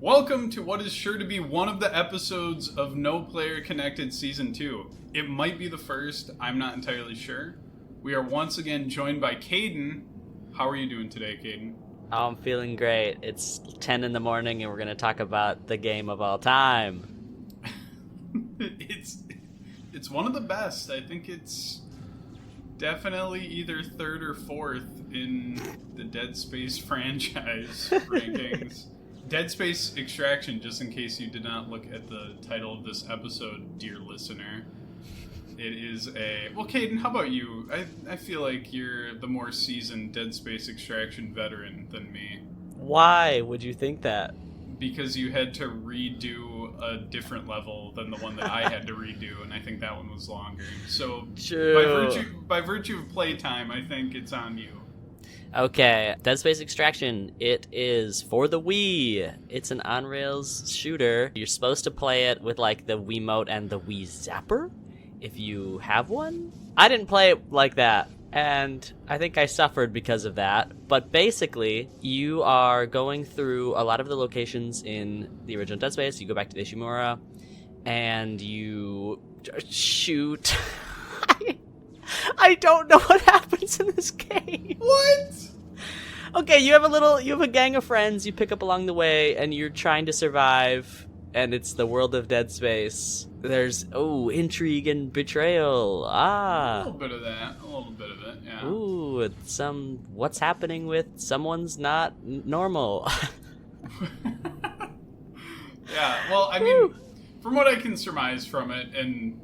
Welcome to what is sure to be one of the episodes of No Player Connected Season 2. It might be the first, I'm not entirely sure. We are once again joined by Kaden. How are you doing today, Kaden? Oh, I'm feeling great. It's 10 in the morning and we're going to talk about the game of all time. It's one of the best. I think it's definitely either third or fourth in the Dead Space franchise rankings. Dead Space Extraction, just in case you did not look at the title of this episode, dear listener. It is a... Well, Kaden, how about you? I feel like you're the more seasoned Dead Space Extraction veteran than me. Why would you think that? Because you had to redo a different level than the one that I had to redo, and I think that one was longer. So, by virtue of playtime, I think it's on you. Okay, Dead Space Extraction. It is for the Wii. It's an on-rails shooter. You're supposed to play it with, like, the Wiimote and the Wii Zapper, if you have one. I didn't play it like that, and I think I suffered because of that. But basically, you are going through a lot of the locations in the original Dead Space. You go back to the Ishimura, and you shoot... I don't know what happens in this game. What? Okay, you have a gang of friends you pick up along the way, and you're trying to survive, and it's the world of Dead Space. There's, intrigue and betrayal. A little bit of it, yeah. Ooh, it's what's happening with someone's not normal. Yeah, well, I mean, from what I can surmise from it, and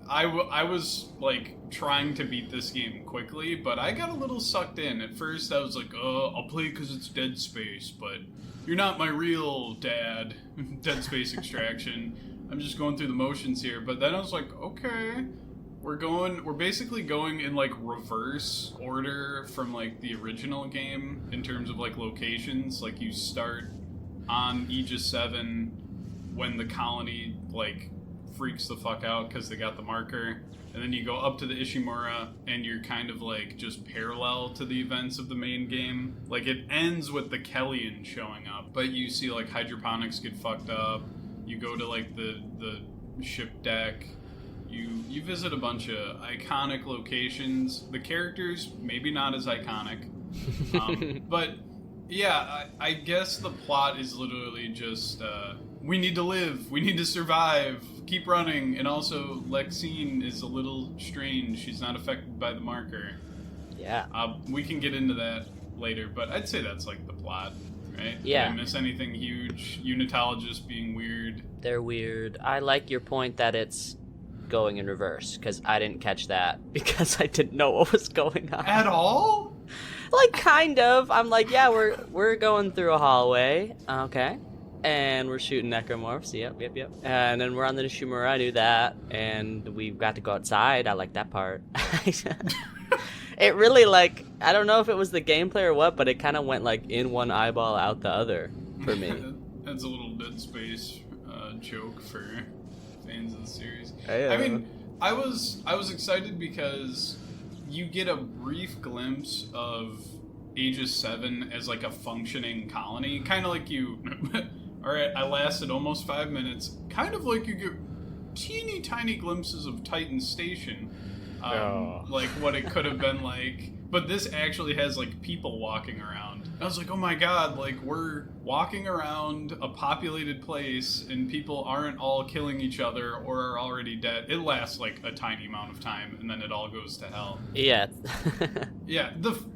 I was, like, trying to beat this game quickly, but I got a little sucked in. At first, I was like, I'll play because it's Dead Space, but you're not my real dad, Dead Space Extraction. I'm just going through the motions here. But then I was like, okay, we're basically going in, like, reverse order from, like, the original game in terms of, like, locations. Like, you start on Aegis 7 when the colony, like, freaks the fuck out because they got the marker, and then you go up to the Ishimura and you're kind of like just parallel to the events of the main game. Like, it ends with the Kellyan showing up, but you see like hydroponics get fucked up. You go to like the ship deck. You visit a bunch of iconic locations. The characters maybe not as iconic, but yeah, I guess the plot is literally just we need to live, we need to survive, keep running, and also Lexine is a little strange. She's not affected by the marker. Yeah. We can get into that later, but I'd say that's like the plot, right? Yeah. Did I miss anything huge? Unitologists being weird. They're weird. I like your point that it's going in reverse, because I didn't catch that, because I didn't know what was going on. At all? Like, kind of. I'm like, yeah, we're going through a hallway. Okay. And we're shooting necromorphs. Yep. And then we're on the Nishimura. I knew that. And we've got to go outside. I like that part. It really, like, I don't know if it was the gameplay or what, but it kind of went, like, in one eyeball, out the other for me. That's a little Dead Space joke for fans of the series. Yeah. I mean, I was excited because you get a brief glimpse of Aegis 7 as, like, a functioning colony. Kind of like you... Alright, I lasted almost 5 minutes. Kind of like you get teeny tiny glimpses of Titan Station. Like what it could have been like. But this actually has, like, people walking around. I was like, oh my god, like, we're walking around a populated place and people aren't all killing each other or are already dead. It lasts, like, a tiny amount of time and then it all goes to hell. Yeah. Yeah,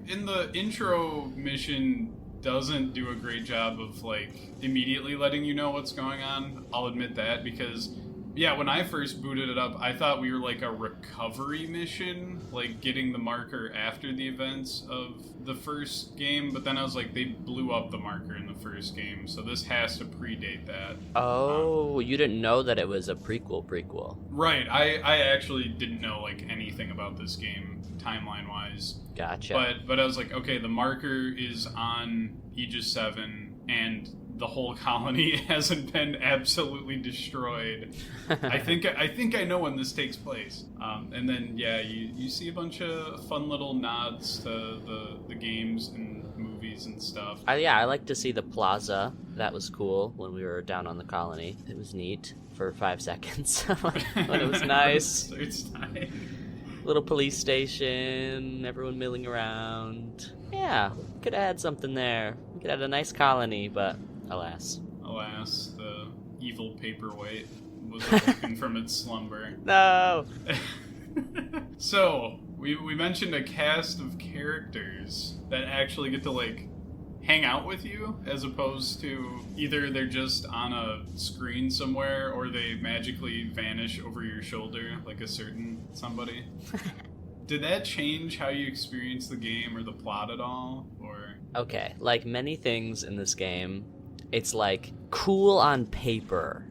in the intro mission doesn't do a great job of, like, immediately letting you know what's going on. I'll admit that, because yeah, when I first booted it up, I thought we were like a recovery mission, like getting the marker after the events of the first game, but then I was like, they blew up the marker in the first game, so this has to predate that. Oh, you didn't know that it was a prequel. Right, I actually didn't know, like, anything about this game timeline-wise. Gotcha. But I was like, okay, the marker is on Aegis 7, and the whole colony hasn't been absolutely destroyed. I think I know when this takes place. And then, yeah, you see a bunch of fun little nods to the games and movies movies and stuff. Yeah, I like to see the plaza. That was cool when we were down on the colony. It was neat for 5 seconds when it was nice. It's nice. Little police station, everyone milling around. Yeah, could add something there. We could add a nice colony, but alas. Alas, the evil paperweight was awoken from its slumber. No! So, we mentioned a cast of characters that actually get to, like, hang out with you, as opposed to either they're just on a screen somewhere or they magically vanish over your shoulder like a certain somebody. Did that change how you experience the game or the plot at all? Or Okay, like many things in this game, it's like cool on paper.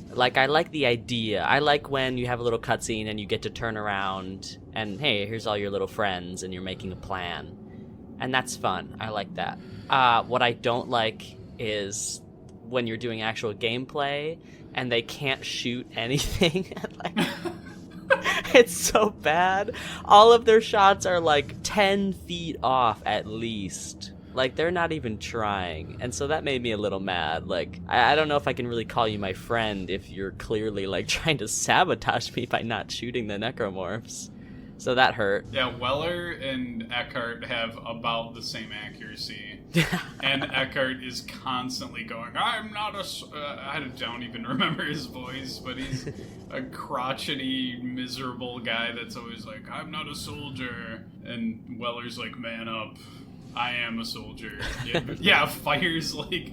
Like, I like the idea. I like when you have a little cutscene and you get to turn around and, hey, here's all your little friends and you're making a plan. And that's fun. I like that. What I don't like is when you're doing actual gameplay and they can't shoot anything. Like, it's so bad. All of their shots are like 10 feet off at least. Like, they're not even trying. And so that made me a little mad. Like, I don't know if I can really call you my friend if you're clearly, like, trying to sabotage me by not shooting the necromorphs. So that hurt. yeah, Weller and Eckhart have about the same accuracy. And Eckhart is constantly going, I'm not I don't even remember his voice, but he's a crotchety, miserable guy that's always like, I'm not a soldier. And Weller's like, man up. I am a soldier. Yeah, fires like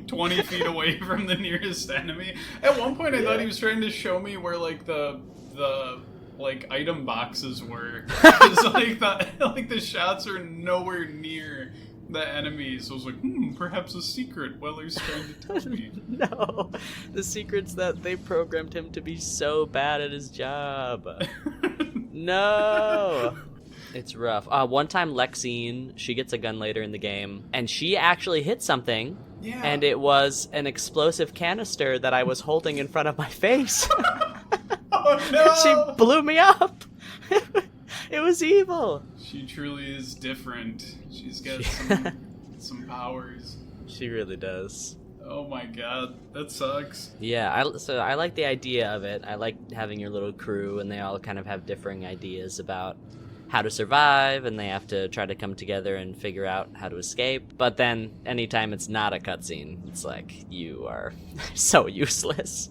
20 feet away from the nearest enemy. At one point, I thought he was trying to show me where like the like item boxes were. It's like the shots are nowhere near the enemies. I was like, perhaps a secret Weller's trying to tell me. No, the secret's that they programmed him to be so bad at his job. No. It's rough. One time Lexine, she gets a gun later in the game, and she actually hit something, Yeah. and it was an explosive canister that I was holding in front of my face. Oh no! She blew me up! It was evil! She truly is different. She's got some powers. She really does. Oh my god, that sucks. Yeah, so I like the idea of it. I like having your little crew, and they all kind of have differing ideas about how to survive, and they have to try to come together and figure out how to escape. But then, anytime it's not a cutscene, it's like, you are so useless.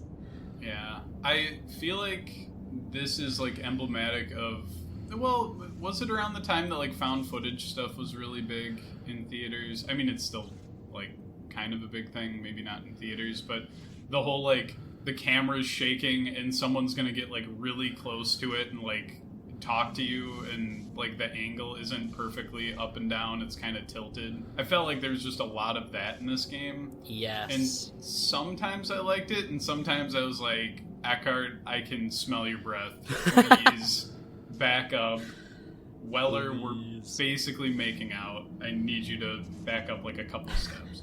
Yeah, I feel like this is like emblematic of, well, was it around the time that like found footage stuff was really big in theaters? I mean, it's still like kind of a big thing, maybe not in theaters, but the whole like the camera's shaking and someone's gonna get like really close to it and like talk to you, and like the angle isn't perfectly up and down, it's kind of tilted. I felt like there was just a lot of that in this game. Yes. And sometimes I liked it, and sometimes I was like, Eckhart, I can smell your breath. Please back up. Weller, we're basically making out. I need you to back up like a couple steps.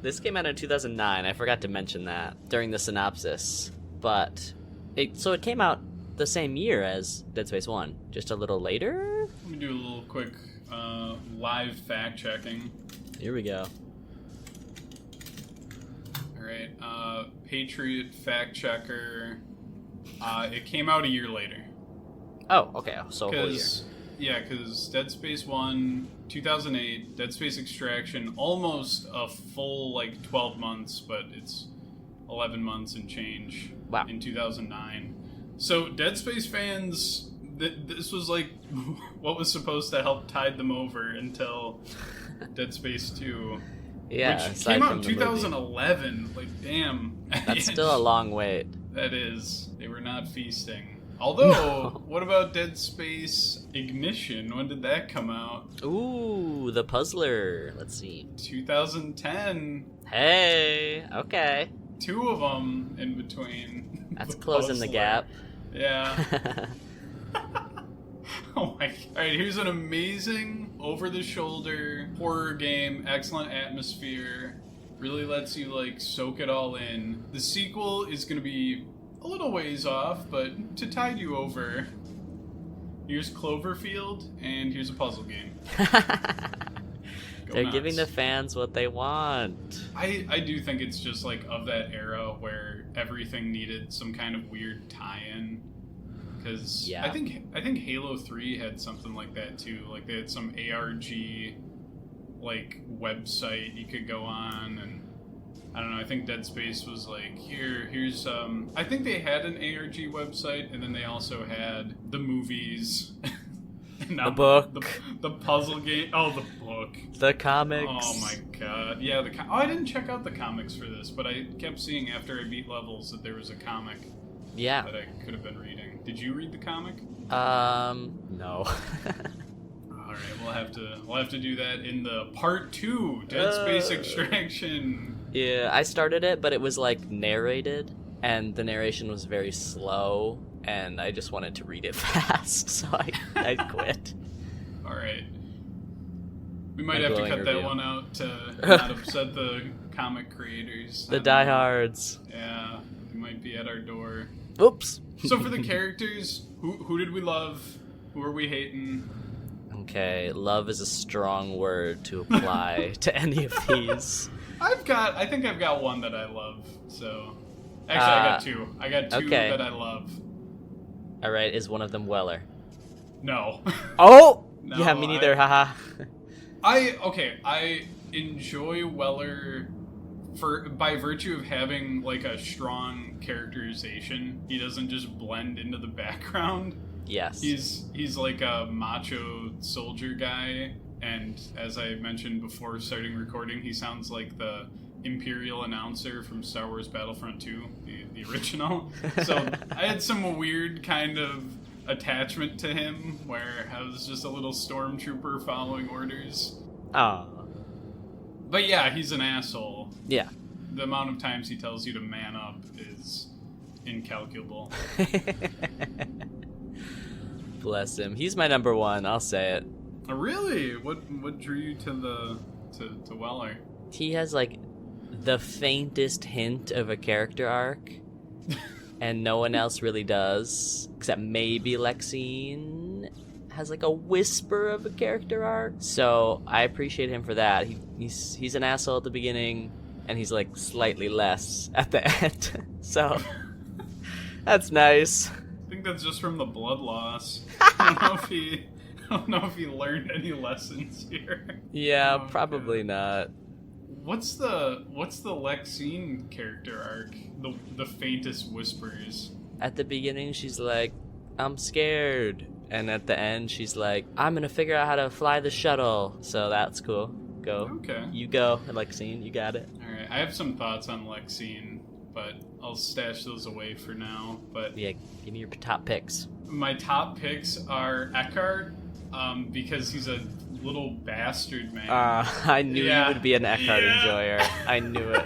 This came out in 2009. I forgot to mention that during the synopsis. But it came out the same year as Dead Space 1, just a little later? Let me do a little quick live fact checking. Here we go. Alright, Patriot fact checker. It came out a year later. Oh, okay, so a whole year. Yeah, because Dead Space 1, 2008, Dead Space Extraction, almost a full, like, 12 months, but it's 11 months and change in 2009. So, Dead Space fans, this was, like, what was supposed to help tide them over until Dead Space 2. Yeah, which came out in 2011. Movie. Like, damn. That's still a long wait. That is. They were not feasting. Although, what about Dead Space Ignition? When did that come out? Ooh, the puzzler. Let's see. 2010. Hey, okay. 2 of them in between. That's closing the gap. Yeah. Oh my god. Alright, here's an amazing, over-the-shoulder horror game, excellent atmosphere, really lets you, like, soak it all in. The sequel is gonna be a little ways off, but to tide you over, here's Cloverfield, and here's a puzzle game. They're giving the fans what they want. I do think it's just like of that era where everything needed some kind of weird tie-in. Because I think Halo 3 had something like that too. Like they had some ARG like website you could go on, and I don't know, I think Dead Space was like, here's I think they had an ARG website, and then they also had the movies. The book. The puzzle game. Oh, the book. The comics. Oh my god. Yeah, I didn't check out the comics for this, but I kept seeing after I beat levels that there was a comic that I could have been reading. Did you read the comic? No. Alright, we'll have to do that in the part 2, Dead Space Extraction. Yeah, I started it, but it was like narrated, and the narration was very slow, and I just wanted to read it fast, so I quit. Alright. We might have to cut that one out to not upset the comic creators. The diehards. Yeah, they might be at our door. Oops. So for the characters, who did we love? Who are we hating? Okay, love is a strong word to apply to any of these. I think I've got one that I love. So, actually, I got two. I got two that I love. All right, is one of them Weller? No. Oh, no, yeah, me neither. Haha. I enjoy Weller by virtue of having like a strong characterization. He doesn't just blend into the background. Yes. He's like a macho soldier guy, and as I mentioned before starting recording, he sounds like the Imperial announcer from Star Wars Battlefront 2, the original. So I had some weird kind of attachment to him where I was just a little stormtrooper following orders. Oh. But yeah, he's an asshole. Yeah. The amount of times he tells you to man up is incalculable. Bless him. He's my number one, I'll say it. Oh, really? What drew you to Weller? He has like the faintest hint of a character arc. And no one else really does, except maybe Lexine has like a whisper of a character arc. So I appreciate him for that. He's an asshole at the beginning, and he's like slightly less at the end. So that's nice. I think that's just from the blood loss. I don't know if he learned any lessons here. Yeah, probably not. What's the Lexine character arc? The faintest whispers. At the beginning, she's like, "I'm scared," and at the end, she's like, "I'm gonna figure out how to fly the shuttle." So that's cool. Go. Okay. You go, Lexine. You got it. All right. I have some thoughts on Lexine, but I'll stash those away for now. But yeah, give me your top picks. My top picks are Eckhart, because he's a little bastard, man. I knew you would be an Eckhart enjoyer. I knew it.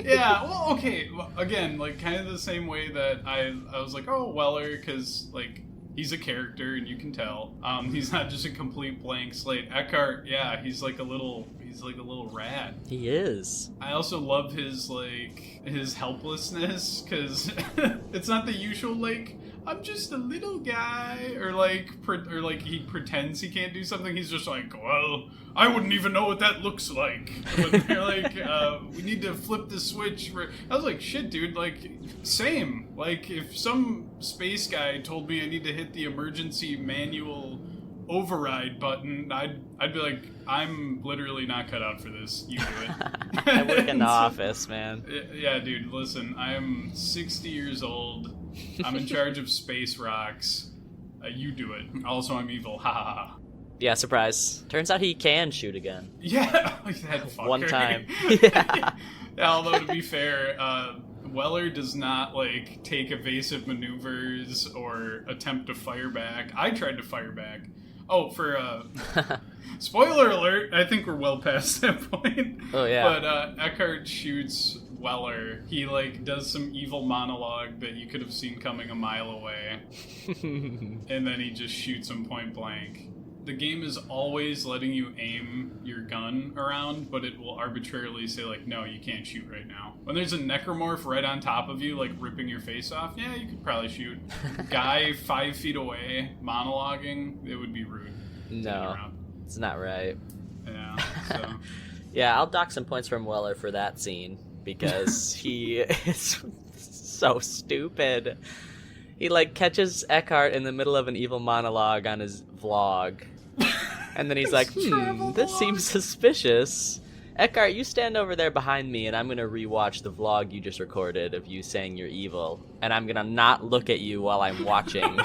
Yeah, well, okay. Again, like, kind of the same way that I was like, oh, Weller, because, like, he's a character, and you can tell. He's not just a complete blank slate. Eckhart, yeah, he's like a little rat. He is. I also love his helplessness, because it's not the usual, like, I'm just a little guy, or like he pretends he can't do something. He's just like, well, I wouldn't even know what that looks like. But they're like, we need to flip the switch. I was like, shit, dude, like, same. Like, if some space guy told me I need to hit the emergency manual override button, I'd be like, I'm literally not cut out for this. You do it. I work in the office, man. Yeah, dude, listen, I'm 60 years old. I'm in charge of space rocks. You do it. Also, I'm evil. Ha ha ha. Yeah, surprise. Turns out he can shoot a gun. Yeah, that fucker. One time. Yeah. Although, to be fair, Weller does not, like, take evasive maneuvers or attempt to fire back. I tried to fire back. Oh, for, spoiler alert, I think we're well past that point. Oh, yeah. But Eckhart shoots Weller. He, like, does some evil monologue that you could have seen coming a mile away. And then he just shoots him point blank. The game is always letting you aim your gun around, but it will arbitrarily say, like, no, you can't shoot right now. When there's a necromorph right on top of you, like, ripping your face off, yeah, you could probably shoot. Guy 5 feet away, monologuing, it would be rude. No, it's not right. So Yeah, I'll dock some points from Weller for that scene because he is so stupid. He like catches Eckhart in the middle of an evil monologue on his vlog. And then he's like, travel this vlog. seems suspicious. Eckhart, you stand over there behind me, and I'm going to rewatch the vlog you just recorded of you saying you're evil. And I'm going to not look at you while I'm watching.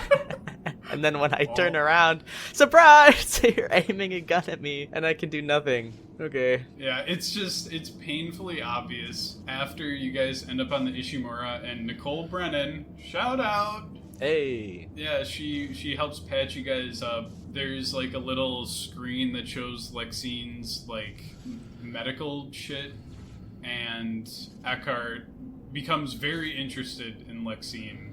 And then when I turn around, surprise! You're aiming a gun at me, and I can do nothing. Okay. yeah, it's painfully obvious after you guys end up on the Ishimura, and Nicole Brennan, shout out! Hey. Yeah, she helps patch you guys up. There's like a little screen that shows Lexine's like medical shit, and Eckhart becomes very interested in Lexine.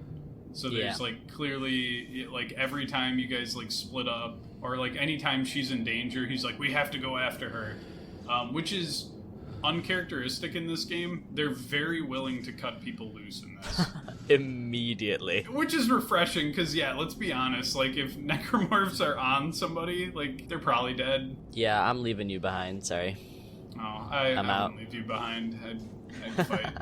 So there's like clearly like every time you guys like split up, or like anytime she's in danger, he's like, we have to go after her, which is uncharacteristic in this game. They're very willing to cut people loose in this. Immediately. Which is refreshing, because, yeah, let's be honest, like, if necromorphs are on somebody, like, they're probably dead. Yeah, I'm leaving you behind, sorry. Oh, I out. wouldn't leave you behind. I'd fight.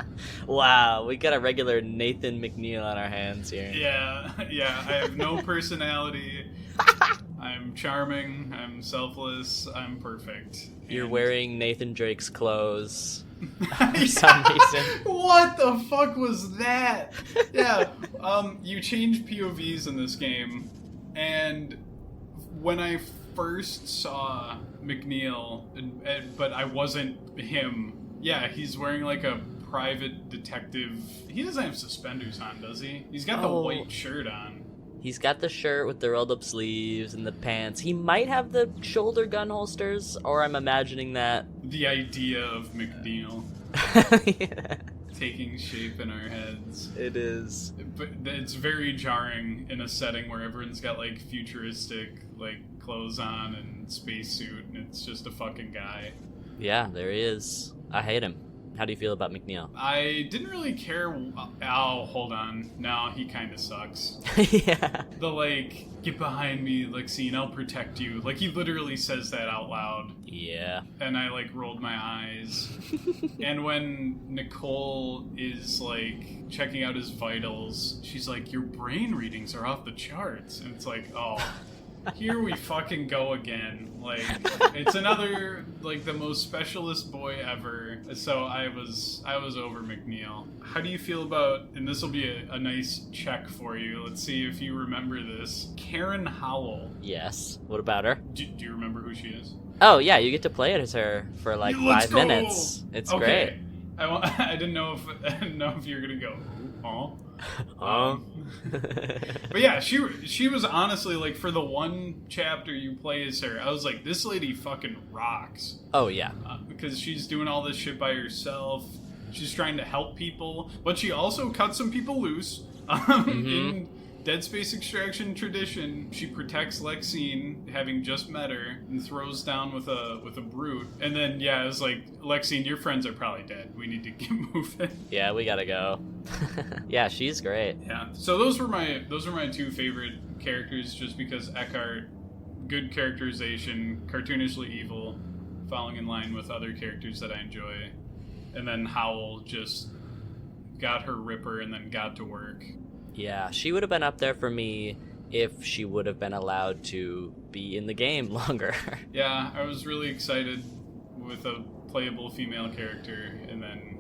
Wow, we got a regular Nathan McNeil on our hands here. Yeah, I have no personality. I'm charming, I'm selfless, I'm perfect. You're And- wearing Nathan Drake's clothes for some reason. What the fuck was that? Yeah, you change POVs in this game, and when I first saw McNeil, but I wasn't him, yeah, he's wearing like a private detective. He doesn't have suspenders on, does he? He's got the white shirt on. He's got the shirt with the rolled up sleeves and the pants. He might have the shoulder gun holsters, or I'm imagining that. The idea of McNeil Yeah, taking shape in our heads. it is. But it's very jarring in a setting where everyone's got like futuristic like clothes on and spacesuit, and it's just a fucking guy. Yeah, there he is. I hate him. How do you feel about McNeil? I didn't really care. Oh, hold on. No, he kind of sucks. Yeah. The like, get behind me, Lexine, I'll protect you. Like, he literally says that out loud. Yeah. And I like rolled my eyes. And when Nicole is like checking out his vitals, she's like, your brain readings are off the charts. And it's like, oh, here we fucking go again. Like, it's another, like, the most specialist boy ever. So I was over McNeil. How do you feel about, and this will be a nice check for you, let's see if you remember this, Karen Howell. Yes. What about her? Do you remember who she is? Oh, yeah, you get to play as her for like Let's 5 go! minutes. It's Okay. I didn't know if you were gonna go, oh. great. But yeah, she was honestly, like, for the one chapter you play as her, I was like, this lady fucking rocks. Oh, yeah. Because she's doing all this shit by herself. She's trying to help people, but she also cut some people loose. In Dead Space Extraction tradition, she protects Lexine, having just met her, and throws down with a brute. And then, yeah, it's like, Lexine, your friends are probably dead. We need to get moving. Yeah, we gotta go. Yeah, she's great. Yeah. So those were my two favorite characters, just because Eckhart, good characterization, cartoonishly evil, falling in line with other characters that I enjoy, and then Howell just got her ripper and then got to work. Yeah, she would have been up there for me if she would have been allowed to be in the game longer. Yeah, I was really excited with a playable female character, and then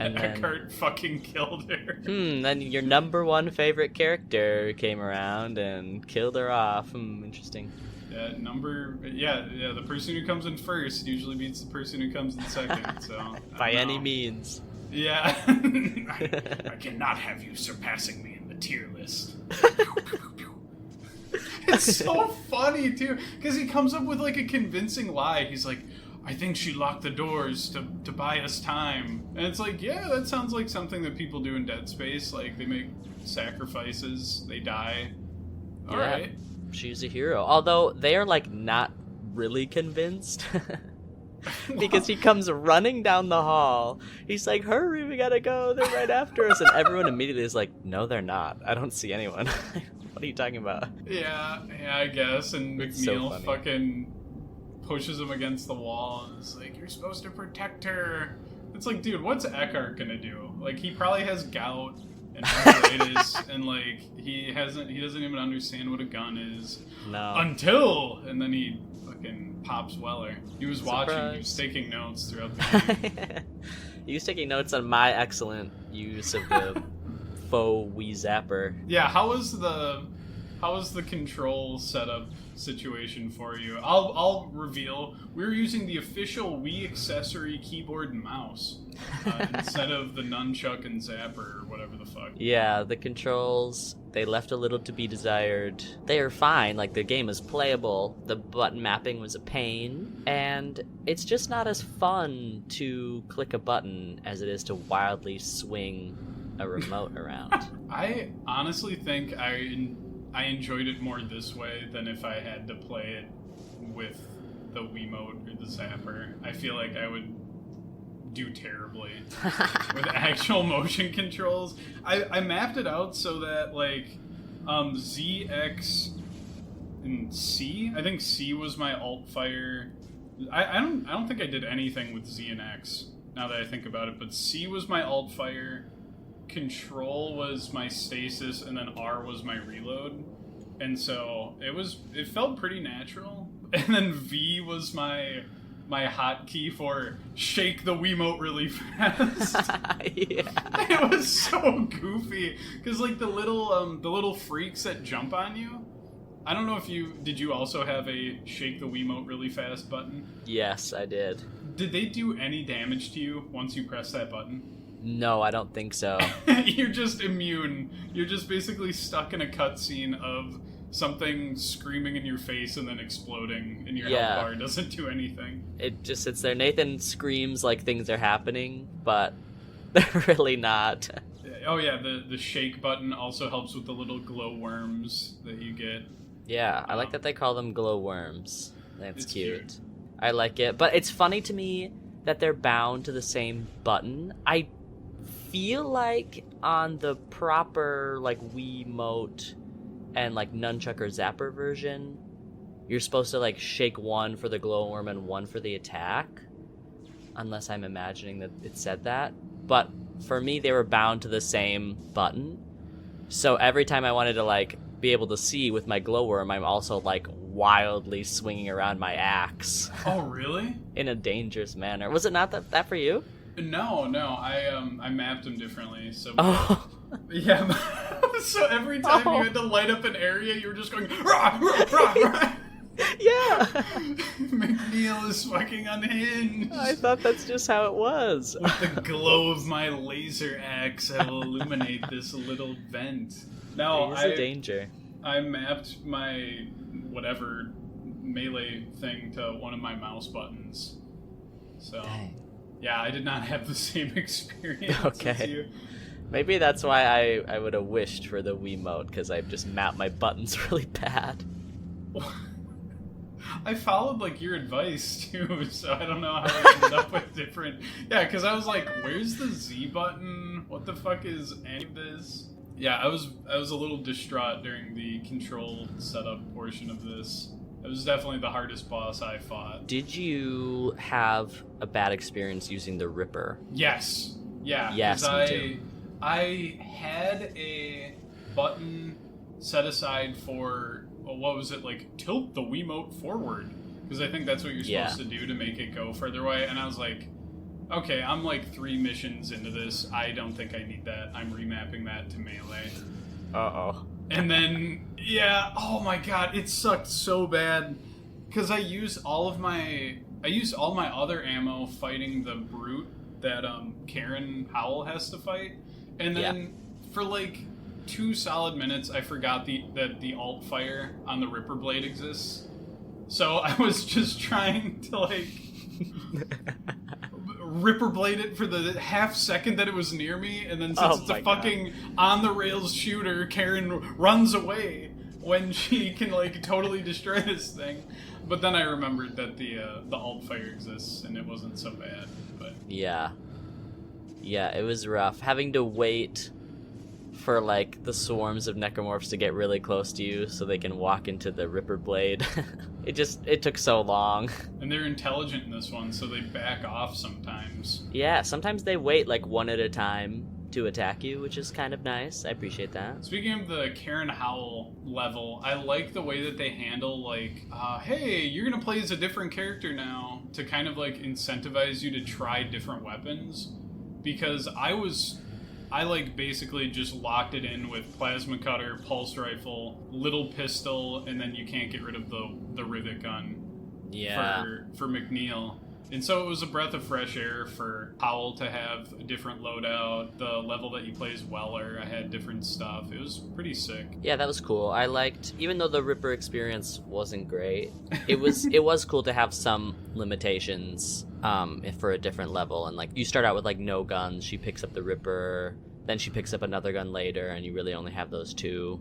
Eckhart fucking killed her. Then your number one favorite character came around and killed her off. Interesting. Yeah, the person who comes in first usually beats the person who comes in second, so... By any means. Yeah. I cannot have you surpassing me in the tier list. It's so funny, too, because he comes up with, like, a convincing lie. He's like, I think she locked the doors to buy us time. And it's like, yeah, that sounds like something that people do in Dead Space. Like, they make sacrifices, they die. All right. She's a hero. Although they are, like, not really convinced. Because he comes running down the hall. He's like, hurry, we gotta go. They're right after us. And everyone immediately is like, no, they're not. I don't see anyone. What are you talking about? Yeah, I guess. And It's so McNeil funny. fucking pushes him against the wall and is like, "You're supposed to protect her." It's like, dude, what's Eckhart gonna do? Like, he probably has gout and arthritis, and like he doesn't even understand what a gun is. No. And then he fucking pops Weller. He was watching, he was taking notes throughout the game. He was taking notes on my excellent use of the faux Wii Zapper. Yeah, how was the control setup situation for you? I'll reveal. We were using the official Wii accessory keyboard and mouse instead of the nunchuck and zapper or whatever the fuck. Yeah, the controls, they left a little to be desired. They are fine, like the game is playable, the button mapping was a pain, and it's just not as fun to click a button as it is to wildly swing a remote around. I honestly think I enjoyed it more this way than if I had to play it with the Wiimote or the Zapper. I feel like I would do terribly with actual motion controls. I mapped it out so that like Z, X, and C. I think C was my alt fire. I don't think I did anything with Z and X now that I think about it, but C was my alt fire. Control was my stasis, and then R was my reload, and so it felt pretty natural. And then V was my hotkey for shake the Wiimote really fast. Yeah. It was so goofy because like the little freaks that jump on you. I don't know if did you also have a shake the Wiimote really fast button? Yes, I did. Did they do any damage to you once you press that button? No, I don't think so. You're just immune. You're just basically stuck in a cutscene of something screaming in your face and then exploding, and your health bar doesn't do anything. It just sits there. Nathan screams like things are happening, but they're really not. Oh yeah, the shake button also helps with the little glow worms that you get. Yeah, I like that they call them glow worms. That's cute. I like it, but it's funny to me that they're bound to the same button. I feel like on the proper like Wiimote and like nunchuck or zapper version, you're supposed to like shake one for the glowworm and one for the attack, unless I'm imagining that it said that. But for me, they were bound to the same button, so every time I wanted to like be able to see with my glowworm, I'm also like wildly swinging around my axe. Oh really? In a dangerous manner. Was it not that for you? No, I mapped them differently. So yeah, so every time you had to light up an area, you were just going rah, rah, rah, rah. Yeah. McNeil is fucking unhinged. I thought that's just how it was. With the glow of my laser axe, I will illuminate this little vent. No, It is a danger. I mapped my whatever melee thing to one of my mouse buttons. So. Dang. Yeah, I did not have the same experience as you. Maybe that's why I would have wished for the Wiimote, because I've just mapped my buttons really bad. I followed like your advice too, so I don't know how I ended up with different. Yeah, because I was like, "Where's the Z button? What the fuck is any of this?" Yeah, I was a little distraught during the control setup portion of this. It was definitely the hardest boss I fought. Did you have a bad experience using the Ripper? Yes. Yeah. Yes, me too. I had a button set aside for, what was it, like, tilt the Wiimote forward. Because I think that's what you're supposed to do to make it go further away. And I was like, okay, I'm like 3 missions into this. I don't think I need that. I'm remapping that to melee. Uh-oh. And then, yeah, oh my god, it sucked so bad. Because I used all my other ammo fighting the brute that Karen Howell has to fight. And then for like 2 solid minutes, I forgot that the alt fire on the Ripper blade exists. So I was just trying to like Ripper blade it for the half second that it was near me, and then since it's a fucking on the rails shooter, Karen runs away when she can like totally destroy this thing. But then I remembered that the alt fire exists, and it wasn't so bad. But yeah, it was rough having to wait for like the swarms of necromorphs to get really close to you so they can walk into the Ripper Blade. It took so long. And they're intelligent in this one, so they back off sometimes. Yeah, sometimes they wait like one at a time to attack you, which is kind of nice. I appreciate that. Speaking of the Karen Howell level, I like the way that they handle, like, hey, you're gonna play as a different character now, to kind of like incentivize you to try different weapons. Because I like basically just locked it in with plasma cutter, pulse rifle, little pistol, and then you can't get rid of the rivet gun. Yeah. For McNeil. And so it was a breath of fresh air for Howell to have a different loadout. The level that he plays Weller, I had different stuff. It was pretty sick. Yeah, that was cool. I liked, even though the Ripper experience wasn't great, it was cool to have some limitations for a different level. And like you start out with like no guns. She picks up the Ripper, then she picks up another gun later, and you really only have those two.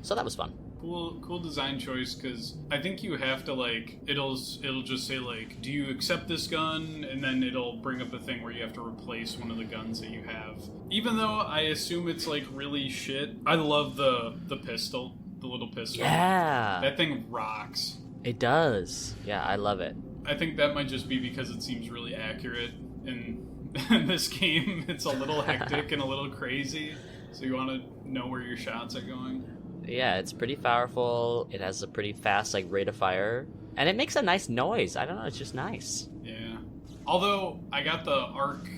So that was fun. Cool design choice, because I think you have to, like, it'll just say, like, do you accept this gun? And then it'll bring up a thing where you have to replace one of the guns that you have. Even though I assume it's, like, really shit, I love the pistol, the little pistol. Yeah. That thing rocks. It does. Yeah, I love it. I think that might just be because it seems really accurate in this game. It's a little hectic and a little crazy, so you want to know where your shots are going. Yeah, it's pretty powerful. It has a pretty fast like rate of fire, and it makes a nice noise. I don't know, it's just nice. Yeah. Although I got the arc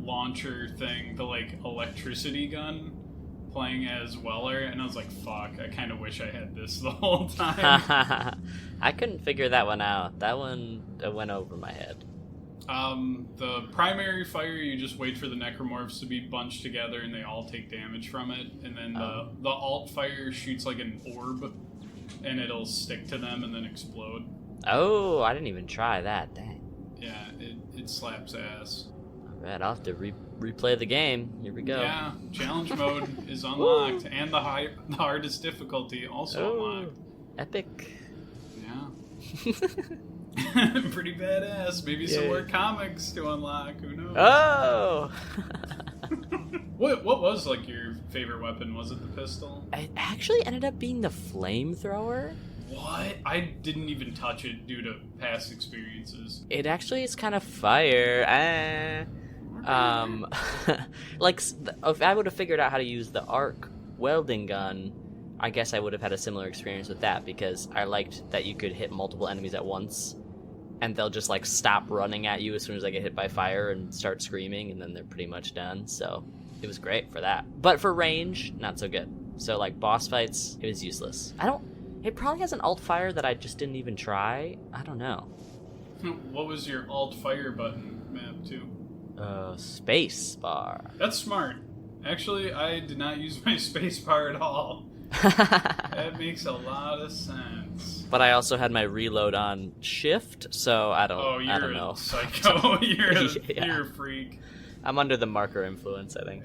launcher thing, the like electricity gun, playing as Weller, and I was like, fuck, I kind of wish I had this the whole time. I couldn't figure that one out. That one went over my head. The primary fire, you just wait for the necromorphs to be bunched together and they all take damage from it. And then the alt fire shoots like an orb and it'll stick to them and then explode. Oh, I didn't even try that. Dang. Yeah, it slaps ass. Alright, I'll have to replay the game. Here we go. Yeah, challenge mode is unlocked and the hardest difficulty also unlocked. Epic. Yeah. Pretty badass. Maybe some more comics to unlock. Who knows? Oh! What was like your favorite weapon? Was it the pistol? It actually ended up being the flamethrower. What? I didn't even touch it due to past experiences. It actually is kind of fire. Like, if I would have figured out how to use the arc welding gun, I guess I would have had a similar experience with that, because I liked that you could hit multiple enemies at once, and they'll just like stop running at you as soon as I get hit by fire and start screaming, and then they're pretty much done. So it was great for that. But for range, not so good. So like boss fights, it was useless. It probably has an alt fire that I just didn't even try. I don't know. What was your alt fire button map to? Space bar. That's smart. Actually, I did not use my space bar at all. That makes a lot of sense. But I also had my reload on shift, so I don't know. Oh, you're a psycho. You're a freak. I'm under the marker influence, I think.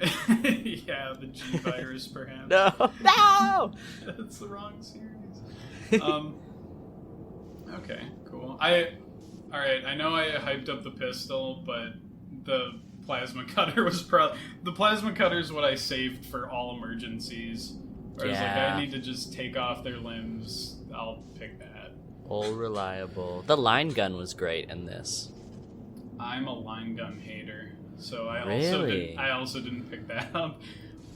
Yeah, the G virus, perhaps. No! That's the wrong series. Okay, cool. Alright, I know I hyped up the pistol, but the plasma cutter was the plasma cutter is what I saved for all emergencies. Where I was like, I need to just take off their limbs. I'll pick that. All reliable. The line gun was great in this. I'm a line gun hater, so I also didn't pick that up.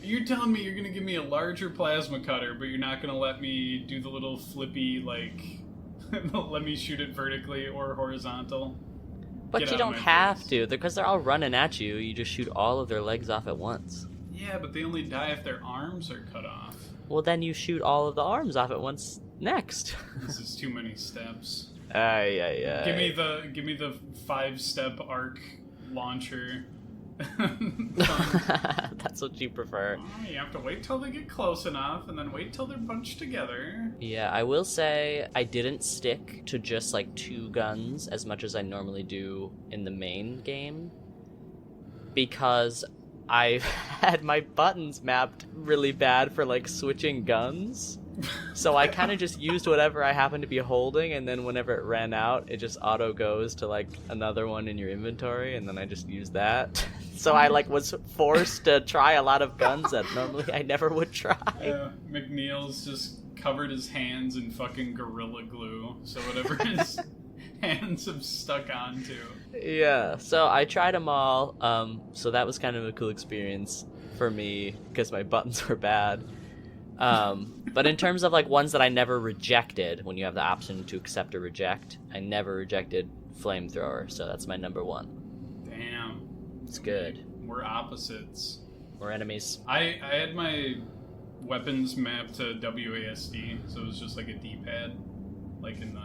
You're telling me you're gonna give me a larger plasma cutter, but you're not gonna let me do the little flippy, like, let me shoot it vertically or horizontal? But you don't have to, because they're all running at you. You just shoot all of their legs off at once. Yeah, but they only die if their arms are cut off. Well, then you shoot all of the arms off at once next. This is too many steps. Yeah. Give me the 5-step arc launcher. That's what you prefer. Oh, you have to wait till they get close enough, and then wait till they're bunched together. Yeah, I will say I didn't stick to just like 2 guns as much as I normally do in the main game, because I had my buttons mapped really bad for like switching guns. So I kind of just used whatever I happened to be holding, and then whenever it ran out, it just auto goes to like another one in your inventory, and then I just used that. So I like was forced to try a lot of guns that normally I never would try. McNeil's just covered his hands in fucking Gorilla Glue, so whatever his hands have stuck onto. Yeah, so I tried them all, so that was kind of a cool experience for me, because my buttons were bad. But in terms of like ones that I never rejected, when you have the option to accept or reject, I never rejected Flamethrower, so that's my number one. Damn. It's good. We're opposites. We're enemies. I had my weapons mapped to WASD, so it was just like a D-pad, like in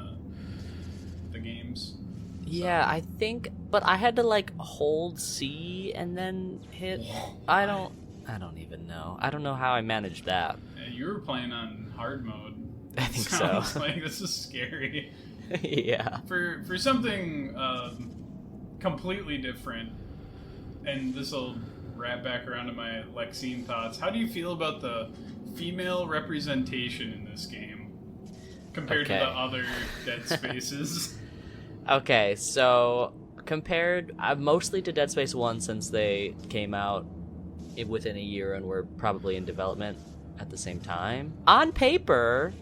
the games. Yeah, I think, but I had to like hold C and then hit. I don't even know. I don't know how I managed that. Yeah, you were playing on hard mode. I think Sounds so. like this is scary. Yeah. For something completely different, and this will wrap back around to my Lexine thoughts. How do you feel about the female representation in this game compared to the other Dead Spaces? Okay, so compared mostly to Dead Space 1, since they came out within a year and were probably in development at the same time. On paper,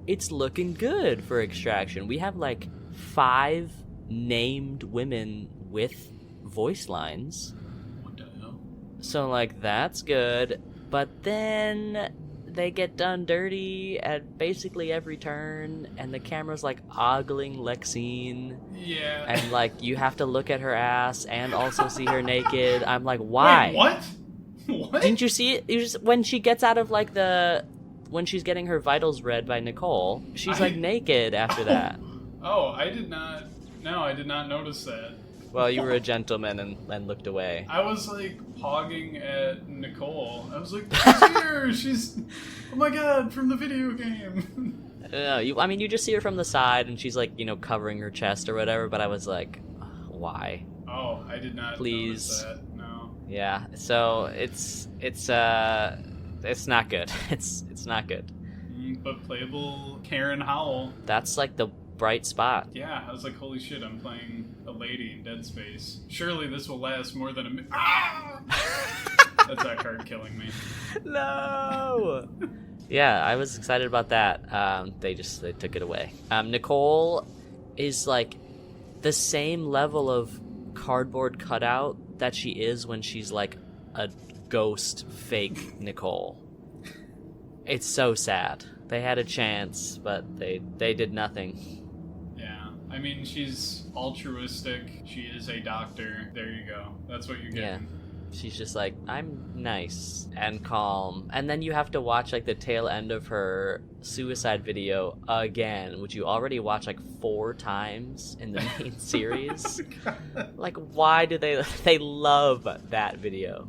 it's looking good for Extraction. We have like 5 named women with voice lines. What the hell? So like that's good, but then they get done dirty at basically every turn, and the camera's like ogling Lexine. Yeah. And like you have to look at her ass and also see her naked. I'm like, why? Wait, what? What? Didn't you see it? When she gets out of like when she's getting her vitals read by Nicole, she's like naked after that. Oh, I did not. No, I did not notice that. Well, you were a gentleman and looked away. I was like hogging at Nicole. I was like, she's here! She's, oh my god, from the video game. No, you just see her from the side, and she's like, covering her chest or whatever. But I was like, why? Oh, I did not notice that. No. Yeah. So it's not good. It's not good. But playable Karen Howell. That's like the bright spot. Yeah, I was like, holy shit, I'm playing a lady in Dead Space. Surely this will last more than a minute. Ah! That's that card killing me. No. Yeah, I was excited about that. They took it away. Nicole is like the same level of cardboard cutout that she is when she's like a ghost fake Nicole. It's so sad. They had a chance, but they did nothing. Yeah, I mean, she's altruistic. She is a doctor. There you go. That's what you're getting. Yeah. She's just like, I'm nice and calm. And then you have to watch like the tail end of her suicide video again, which you already watched like 4 times in the main series. Like, why do they love that video?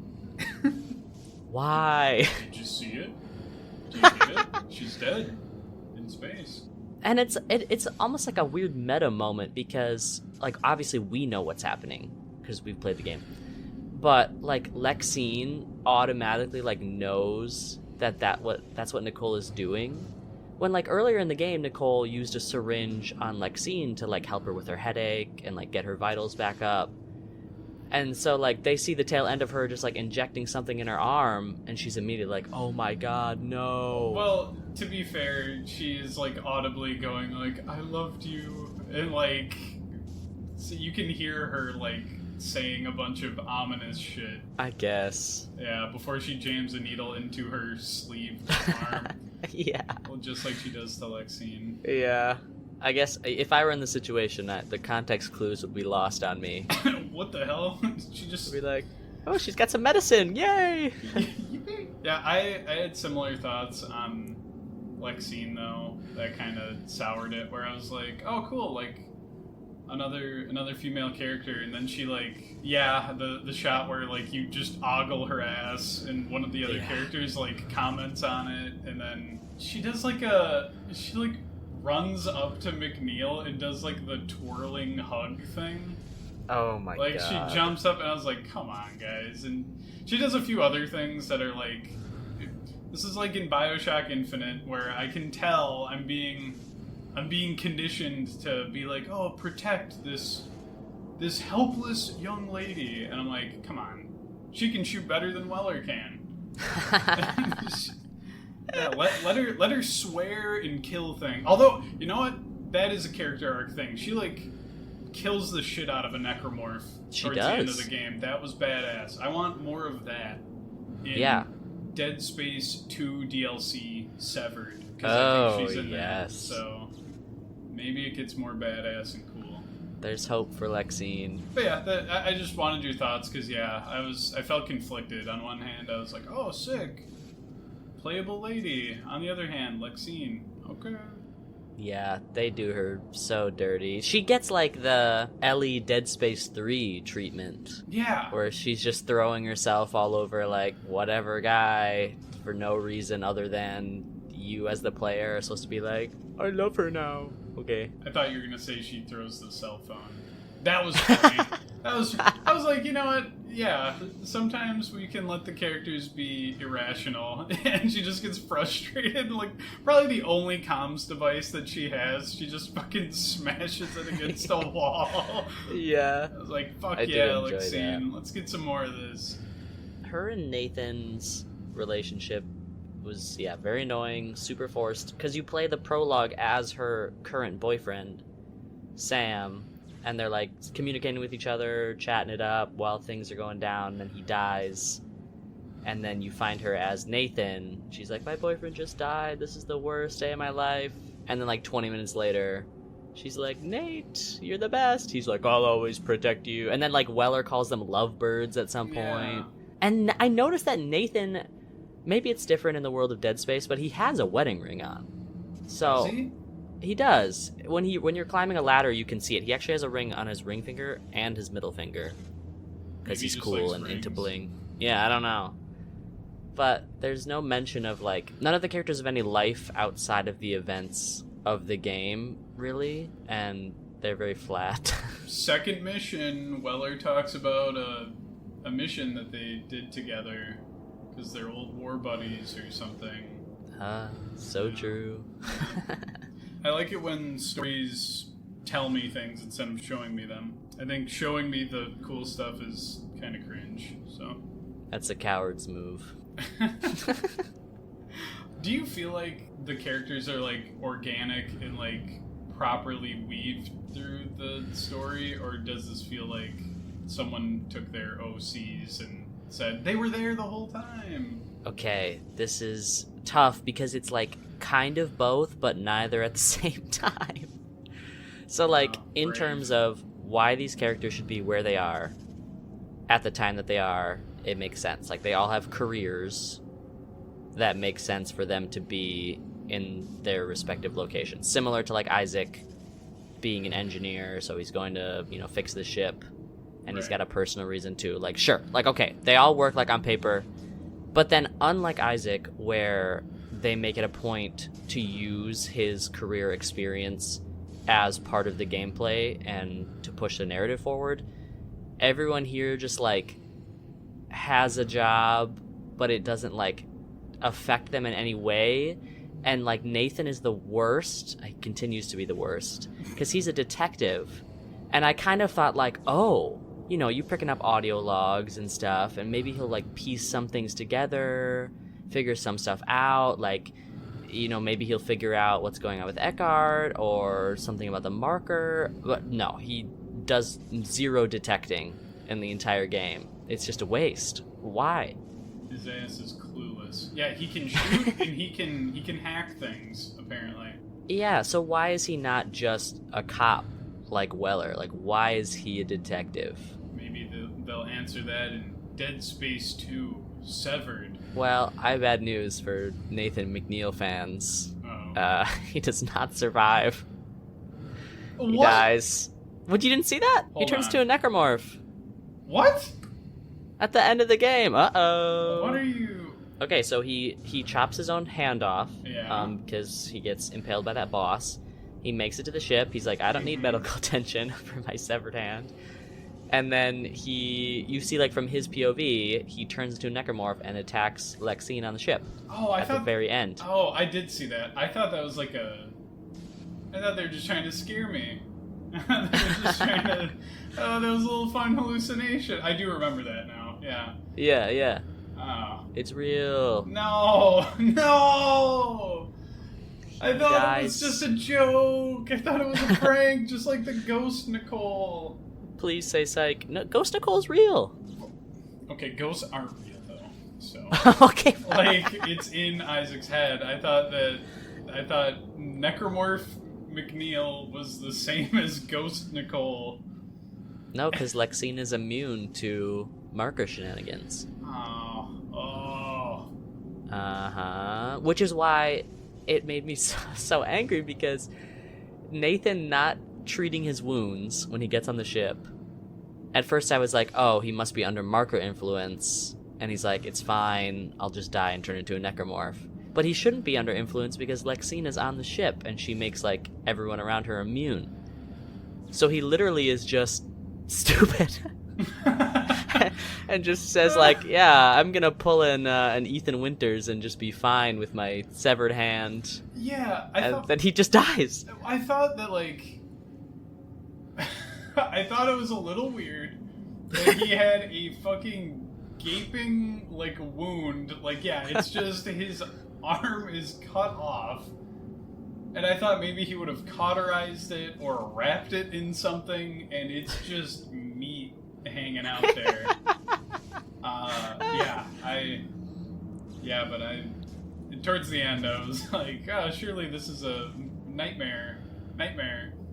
Why? Did you see it? Did you see it? She's dead in space. And it's almost like a weird meta moment, because like obviously we know what's happening because we've played the game. But like Lexine automatically like knows that's what Nicole is doing. When like earlier in the game, Nicole used a syringe on Lexine to like help her with her headache and like get her vitals back up. And so like they see the tail end of her just like injecting something in her arm, and she's immediately like, oh my god, no. Well, to be fair, she's like audibly going like, I loved you, and like, so you can hear her like saying a bunch of ominous shit. I guess. Yeah, before she jams a needle into her sleeved arm. Yeah. Well, just like she does to Lexine. Yeah. I guess if I were in the situation, the context clues would be lost on me. What the hell? She just I'd be like, oh, she's got some medicine, yay! Yeah, I had similar thoughts on Lexine, though. That kind of soured it, where I was like, oh, cool, like, another female character, and then she, like, yeah, the shot where, like, you just ogle her ass, and one of the other characters, like, comments on it, and then she does, like, runs up to McNeil and does, like, the twirling hug thing. Oh my god. Like, she jumps up, and I was like, come on, guys. And she does a few other things that are, like... This is like in Bioshock Infinite, where I can tell I'm being conditioned to be like, oh, protect this helpless young lady. And I'm like, come on. She can shoot better than Weller can. Yeah, let her swear and kill things. Although, you know what? That is a character arc thing. She, like, kills the shit out of a necromorph towards the end of the game. That was badass. I want more of that in Dead Space 2 DLC Severed. Because I think she's in there. So maybe it gets more badass and cool. There's hope for Lexine. But yeah, I just wanted your thoughts because, yeah, I felt conflicted. On one hand, I was like, oh, sick. Playable lady. On the other hand, Lexine. Okay. Yeah, they do her so dirty. She gets like the Ellie Dead Space 3 treatment. Yeah. Where she's just throwing herself all over like whatever guy for no reason other than you as the player are supposed to be like, I love her now. Okay. I thought you were going to say she throws the cell phone. That was funny. I was like, you know what? Yeah, sometimes we can let the characters be irrational, and she just gets frustrated. Like, probably the only comms device that she has, she just fucking smashes it against a wall. Yeah. I was like, fuck yeah, Lexine, let's get some more of this. Her and Nathan's relationship was, very annoying, super forced, because you play the prologue as her current boyfriend, Sam, and they're like communicating with each other, chatting it up while things are going down, and then he dies. And then you find her as Nathan. She's like, my boyfriend just died. This is the worst day of my life. And then like 20 minutes later, she's like, Nate, you're the best. He's like, I'll always protect you. And then like Weller calls them lovebirds at some point. And I noticed that Nathan, maybe it's different in the world of Dead Space, but he has a wedding ring on. So... Does he? He does. When you're climbing a ladder, you can see it. He actually has a ring on his ring finger and his middle finger. Because he's cool and into bling. Yeah, I don't know. But there's no mention of, like... None of the characters have any life outside of the events of the game, really. And they're very flat. Second mission, Weller talks about a mission that they did together. Because they're old war buddies or something. So true. I like it when stories tell me things instead of showing me them. I think showing me the cool stuff is kind of cringe, so... That's a coward's move. Do you feel like the characters are, like, organic and, like, properly weaved through the story, or does this feel like someone took their OCs and said, they were there the whole time? Okay, this is tough because it's, like, kind of both, but neither at the same time. So, like, in terms of why these characters should be where they are at the time that they are, it makes sense. Like, they all have careers that make sense for them to be in their respective locations. Similar to, like, Isaac being an engineer, so he's going to, fix the ship, and he's got a personal reason too. Like, sure, like, okay, they all work, like, on paper, but then, unlike Isaac, where they make it a point to use his career experience as part of the gameplay and to push the narrative forward, everyone here just, like, has a job, but it doesn't, like, affect them in any way. And, like, Nathan is the worst. He continues to be the worst. Because he's a detective. And I kind of thought, like, oh, you picking up audio logs and stuff, and maybe he'll, like, piece some things together, figure some stuff out, like, maybe he'll figure out what's going on with Eckhart or something about the marker. But no, he does zero detecting in the entire game. It's just a waste. Why? His ass is clueless. Yeah, he can shoot and he can hack things, apparently. Yeah, so why is he not just a cop like Weller? Like, why is he a detective? Maybe they'll answer that in Dead Space 2 Severed. Well, I have bad news for Nathan McNeil fans. Oh. He does not survive. What? He dies. What, you didn't see that? He turns to a necromorph. What? At the end of the game. Uh-oh. What are you... Okay, so he chops his own hand off. Yeah. Because he gets impaled by that boss. He makes it to the ship. He's like, I don't need medical attention for my severed hand. And then you see, like, from his POV, he turns into a necromorph and attacks Lexine on the ship. Oh, at the very end. Oh, I did see that. I thought that was like I thought they were just trying to scare me. They were just trying to... Oh, that was a little fun hallucination. I do remember that now. Yeah. Yeah. Oh. It's real. No! No! I thought it Guys. was just a joke. I thought it was a prank, just like the ghost Nicole. Please say psych. No, Ghost Nicole's real. Okay, ghosts aren't real though. So Okay. like it's in Isaac's head. I thought Necromorph McNeil was the same as Ghost Nicole. No, because Lexine is immune to marker shenanigans. Oh. Which is why it made me so angry, because Nathan not treating his wounds when he gets on the ship. At first I was like, oh, he must be under marker influence. And he's like, it's fine, I'll just die and turn into a necromorph. But he shouldn't be under influence because Lexine is on the ship and she makes, like, everyone around her immune. So he literally is just stupid. And just says, like, yeah, I'm gonna pull in an Ethan Winters and just be fine with my severed hand. Yeah, and then he just dies. I thought that, like... I thought it was a little weird that he had a fucking gaping, like, wound. Like, yeah, it's just his arm is cut off. And I thought maybe he would have cauterized it or wrapped it in something, and it's just meat hanging out there. Towards the end, I was like, oh, surely this is a nightmare.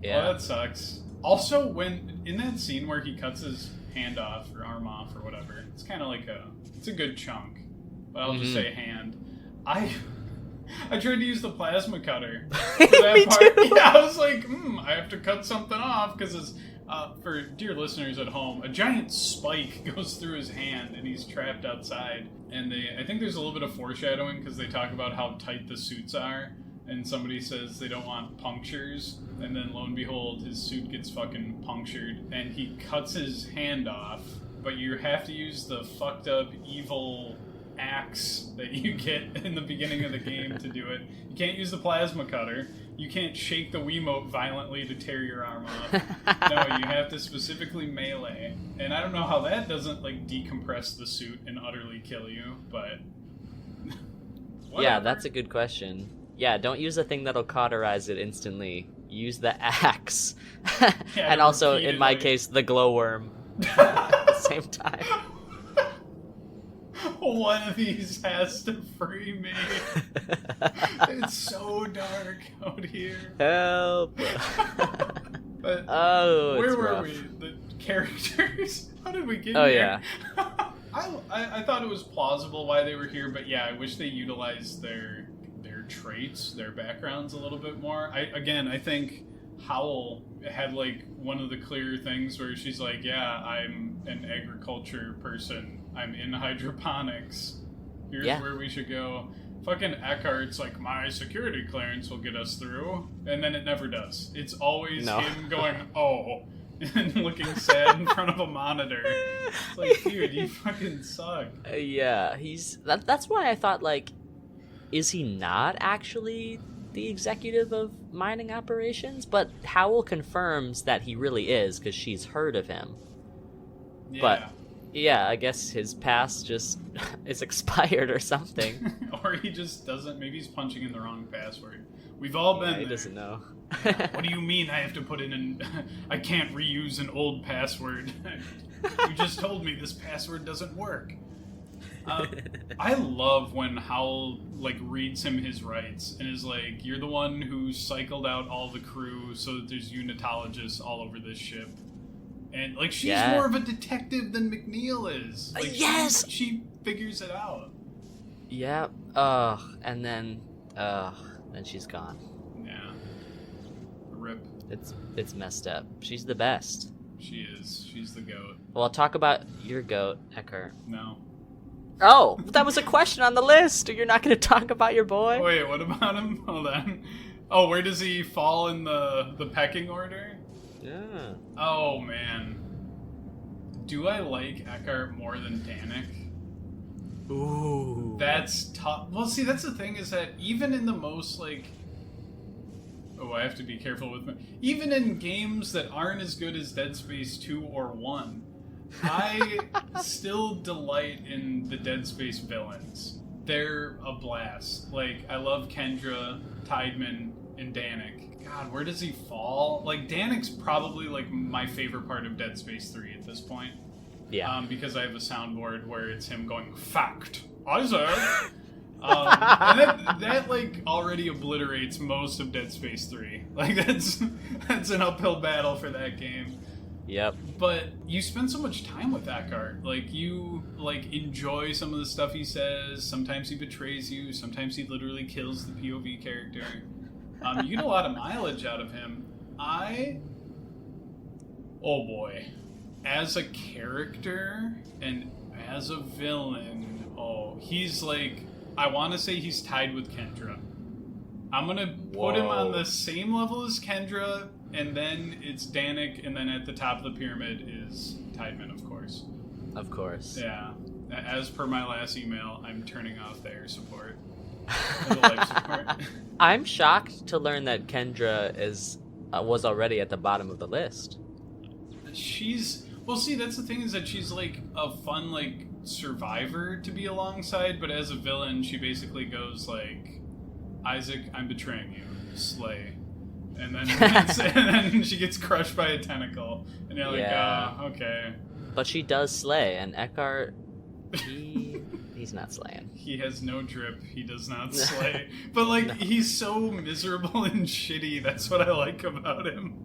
Yeah. Oh, that sucks. Also, when in that scene where he cuts his hand off or arm off or whatever, it's kind of like it's a good chunk, but I'll just say hand. I tried to use the plasma cutter for that Me part. too. Yeah, I was like, I have to cut something off because it's for dear listeners at home, a giant spike goes through his hand and he's trapped outside. And I think there's a little bit of foreshadowing because they talk about how tight the suits are. And somebody says they don't want punctures, and then lo and behold, his suit gets fucking punctured, and he cuts his hand off, but you have to use the fucked up evil axe that you get in the beginning of the game to do it. You can't use the plasma cutter. You can't shake the Wiimote violently to tear your arm off. No, you have to specifically melee. And I don't know how that doesn't, like, decompress the suit and utterly kill you, but... Yeah, that's a good question. Yeah, don't use a thing that'll cauterize it instantly. Use the axe. Yeah, and also, in my repeatedly. case, the glowworm. At the same time. One of these has to free me. It's so dark out here. Help. But Oh, where it's were rough. we? The characters? How did we get Oh, here? yeah. I thought it was plausible why they were here, but yeah, I wish they utilized their traits, their backgrounds a little bit more. I think Howl had, like, one of the clear things where she's like, yeah, I'm an agriculture person. I'm in hydroponics. Here's where we should go. Fucking Eckhart's like, my security clearance will get us through. And then it never does. It's always him going, oh, and looking sad in front of a monitor. It's like, dude, you fucking suck. Yeah, that's why I thought, like, is he not actually the executive of mining operations? But Howell confirms that he really is, because she's heard of him. Yeah. But, yeah, I guess his pass just is expired or something. Or he just doesn't, maybe he's punching in the wrong password. We've all been there. He doesn't know. What do you mean I have to put in I can't reuse an old password? You just told me this password doesn't work. I love when Howell, like, reads him his rights and is like, you're the one who cycled out all the crew so that there's unitologists all over this ship. And, like, she's more of a detective than McNeil is. Like, yes! She figures it out. Yeah. And then she's gone. Yeah. Rip. It's messed up. She's the best. She is. She's the goat. Well, talk about your goat, Eckhart. No. Oh, that was a question on the list. You're not going to talk about your boy? Wait, what about him? Hold on. Oh, where does he fall in the pecking order? Yeah. Oh, man. Do I like Eckhart more than Danik? Ooh. That's tough. Well, see, that's the thing, is that even in the most, like... Oh, I have to be careful with me. Even in games that aren't as good as Dead Space 2 or 1, I still delight in the Dead Space villains. They're a blast. Like, I love Kendra, Tideman, and Danik. God, where does he fall? Like, Danik's probably, like, my favorite part of Dead Space 3 at this point. Yeah. Because I have a soundboard where it's him going, "Fact, Isaac!" And that, like, already obliterates most of Dead Space 3. Like, that's an uphill battle for that game. Yep. But you spend so much time with Eckhart. Like, you, like, enjoy some of the stuff he says. Sometimes he betrays you. Sometimes he literally kills the POV character. You get a lot of mileage out of him. Oh boy. As a character and as a villain, he's like, I want to say he's tied with Kendra. I'm going to put him on the same level as Kendra, and then it's Danik, and then at the top of the pyramid is Tideman, of course. Of course. Yeah. As per my last email, I'm turning off their support. The life support. I'm shocked to learn that Kendra was already at the bottom of the list. Well, see, that's the thing, is that she's like a fun, like, survivor to be alongside, but as a villain, she basically goes like, "Isaac, I'm betraying you. Slay." And then, and then she gets crushed by a tentacle, and you're like, okay. But she does slay, and Eckhart, he's not slaying. He has no drip. He does not slay. But, like, he's so miserable and shitty. That's what I like about him.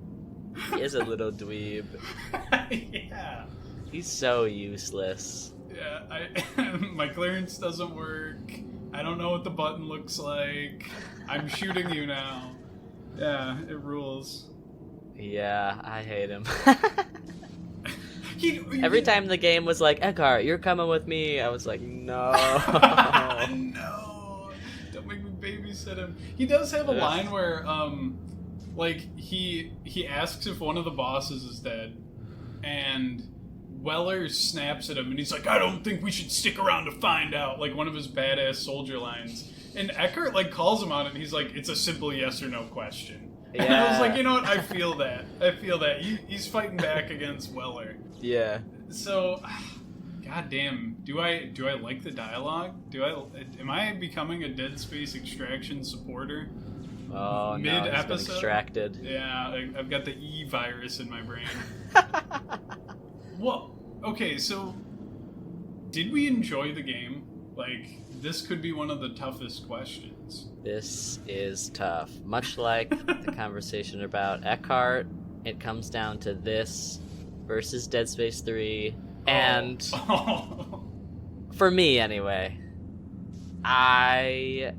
He is a little dweeb. Yeah. He's so useless. Yeah, my clearance doesn't work. I don't know what the button looks like. I'm shooting you now. Yeah, it rules. Yeah, I hate him. Every time the game was like, "Eckhart, you're coming with me," I was like, no. No. Don't make me babysit him. He does have a line where, like, he asks if one of the bosses is dead, and Weller snaps at him, and he's like, "I don't think we should stick around to find out," like one of his badass soldier lines. And Eckhart, like, calls him on it, and he's like, "It's a simple yes or no question." Yeah. And I was like, you know what, I feel that. He's fighting back against Weller. Yeah. So, goddamn, do I like the dialogue? Am I becoming a Dead Space Extraction supporter? Oh, no, he's been extracted. Yeah, I've got the E virus in my brain. Well, okay, so did we enjoy the game? Like, this could be one of the toughest questions. This is tough. Much like the conversation about Eckhart, it comes down to this versus Dead Space 3. And for me, anyway, I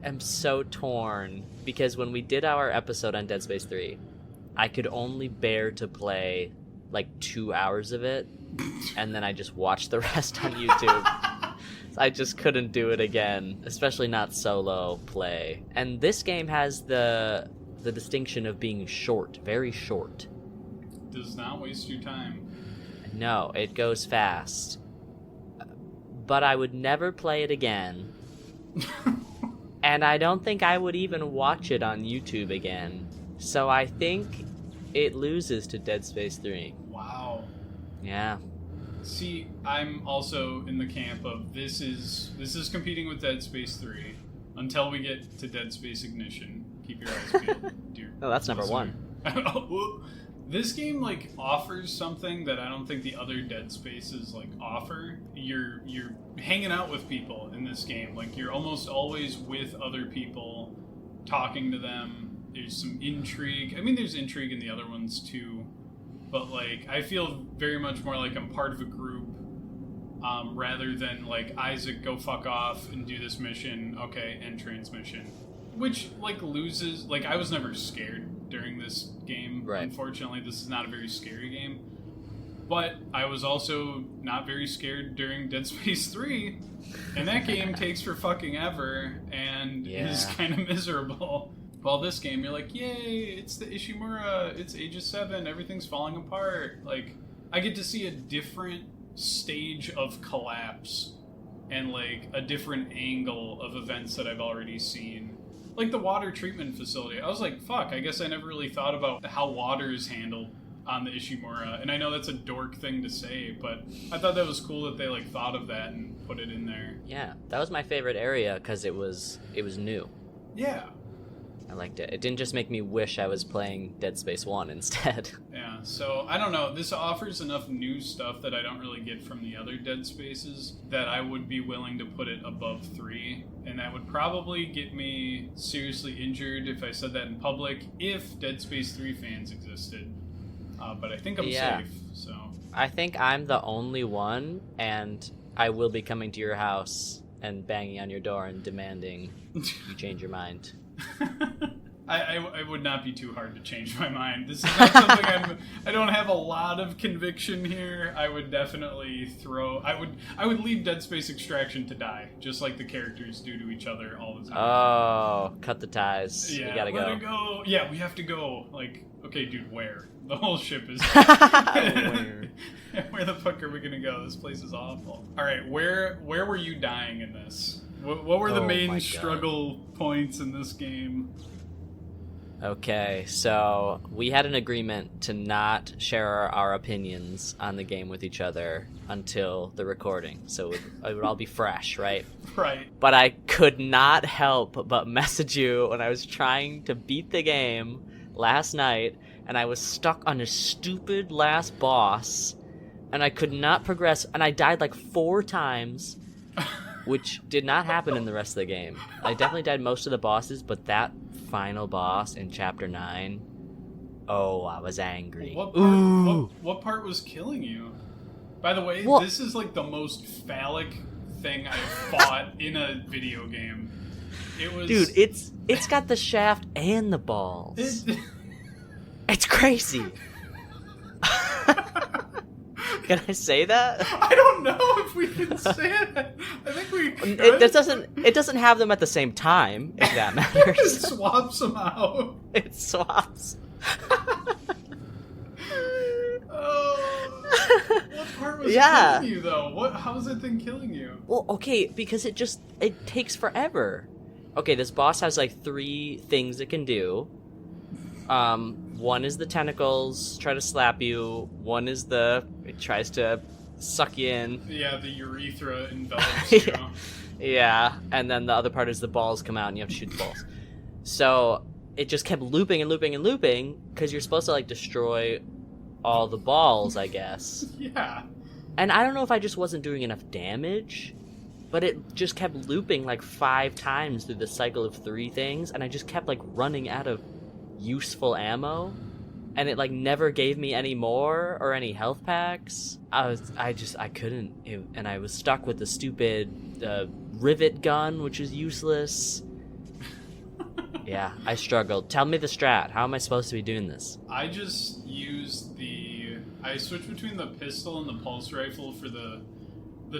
am so torn because when we did our episode on Dead Space 3, I could only bear to play like 2 hours of it, and then I just watched the rest on YouTube. I just couldn't do it again, especially not solo play. And this game has the distinction of being short, very short. Does not waste your time. No, it goes fast. But I would never play it again. And I don't think I would even watch it on YouTube again. So I think it loses to Dead Space 3. Wow. Yeah. See, I'm also in the camp of this is competing with Dead Space 3 until we get to Dead Space Ignition. Keep your eyes peeled, dear. Oh, that's number listener. 1. This game, like, offers something that I don't think the other Dead Spaces, like, offer. You're hanging out with people in this game. Like, you're almost always with other people, talking to them. There's some intrigue. I mean, there's intrigue in the other ones, too. But, like, I feel very much more like I'm part of a group, rather than, like, Isaac, go fuck off and do this mission. Okay, end transmission. Which, like, loses... Like, I was never scared during this game. Right. Unfortunately, this is not a very scary game. But I was also not very scared during Dead Space 3. And that game takes for fucking ever and is kind of miserable. While this game, you're like, yay, it's the Ishimura, it's Aegis 7, everything's falling apart. Like, I get to see a different stage of collapse and, like, a different angle of events that I've already seen. Like the water treatment facility. I was like, fuck, I guess I never really thought about how water is handled on the Ishimura. And I know that's a dork thing to say, but I thought that was cool that they like thought of that and put it in there. Yeah, that was my favorite area because it was new. Yeah. I liked it. It didn't just make me wish I was playing Dead Space 1 instead. Yeah, so I don't know. This offers enough new stuff that I don't really get from the other Dead Spaces that I would be willing to put it above 3. And that would probably get me seriously injured if I said that in public if Dead Space 3 fans existed. But I think I'm safe, so... I think I'm the only one, and I will be coming to your house and banging on your door and demanding you change your mind. I would not be too hard to change my mind. This is not something I don't have a lot of conviction here. I would definitely I would leave Dead Space Extraction to die, just like the characters do to each other all the time. Oh, cut the ties. Yeah, you gotta let go. it go. Yeah, we have to go. Like, okay, dude, where? The whole ship is... Where? Where the fuck are we gonna go? This place is awful. Alright, where were you dying in this? What were the main struggle points in this game? Okay, so we had an agreement to not share our opinions on the game with each other until the recording, so it would all be fresh, right? Right. But I could not help but message you when I was trying to beat the game last night, and I was stuck on a stupid last boss, and I could not progress, and I died like 4 times, which did not happen in the rest of the game. I definitely died most of the bosses, but that final boss in Chapter 9, oh, I was angry. What part was killing you? By the way, this is like the most phallic thing I've fought in a video game. It was... Dude, it's got the shaft and the balls. It's crazy. Can I say that? I don't know if we can say it. I think we could. It doesn't have them at the same time, if that matters. It swaps them out. It swaps. What part was killing you, though? How is that thing killing you? Well, okay, because it takes forever. Okay, this boss has like 3 things it can do. One is the tentacles try to slap you. One is it tries to suck you in. Yeah, the urethra envelops you. Yeah, and then the other part is the balls come out and you have to shoot the balls. So it just kept looping and looping and looping because you're supposed to like destroy all the balls, I guess. Yeah. And I don't know if I just wasn't doing enough damage, but it just kept looping like 5 times through the cycle of 3 things, and I just kept like running out of useful ammo, and it like never gave me any more or any health packs. I couldn't, and I was stuck with the stupid rivet gun, which is useless. Yeah, I struggled. Tell me the strat. How am I supposed to be doing this? I just used I switched between the pistol and the pulse rifle for the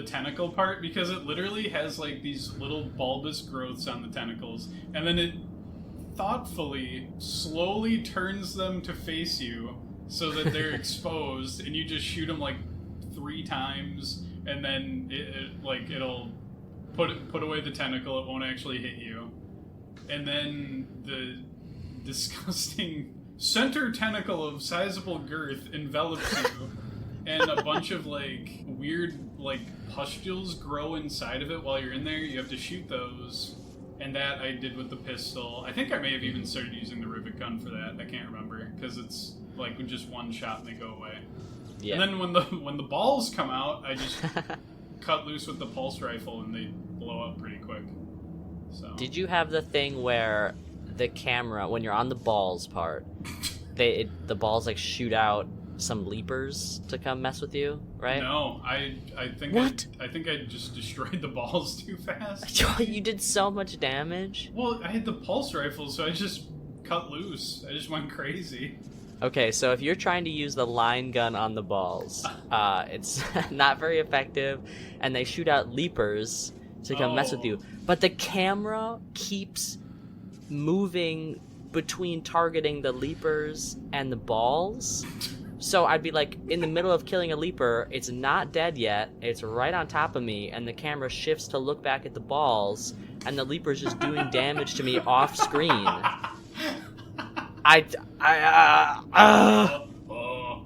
tentacle part, because it literally has like these little bulbous growths on the tentacles, and then it thoughtfully slowly turns them to face you so that they're exposed, and you just shoot them like 3 times, and then it'll put away the tentacle. It won't actually hit you, and then the disgusting center tentacle of sizable girth envelops you, and a bunch of like weird like pustules grow inside of it while you're in there. You have to shoot those. And that I did with the pistol. I think I may have even started using the rivet gun for that. I can't remember, because it's like with just one shot and they go away. Yeah. And then when the balls come out, I just cut loose with the pulse rifle and they blow up pretty quick. So. Did you have the thing where the camera, when you're on the balls part, the balls like shoot out some leapers to come mess with you, right? No, I think what? I think I just destroyed the balls too fast. You did so much damage. Well, I had the pulse rifle, so I just cut loose. I just went crazy. Okay, so if you're trying to use the line gun on the balls, it's not very effective, and they shoot out leapers to come mess with you. But the camera keeps moving between targeting the leapers and the balls. So I'd be like in the middle of killing a leaper, it's not dead yet, it's right on top of me, and the camera shifts to look back at the balls, and the leaper's just doing damage to me off screen.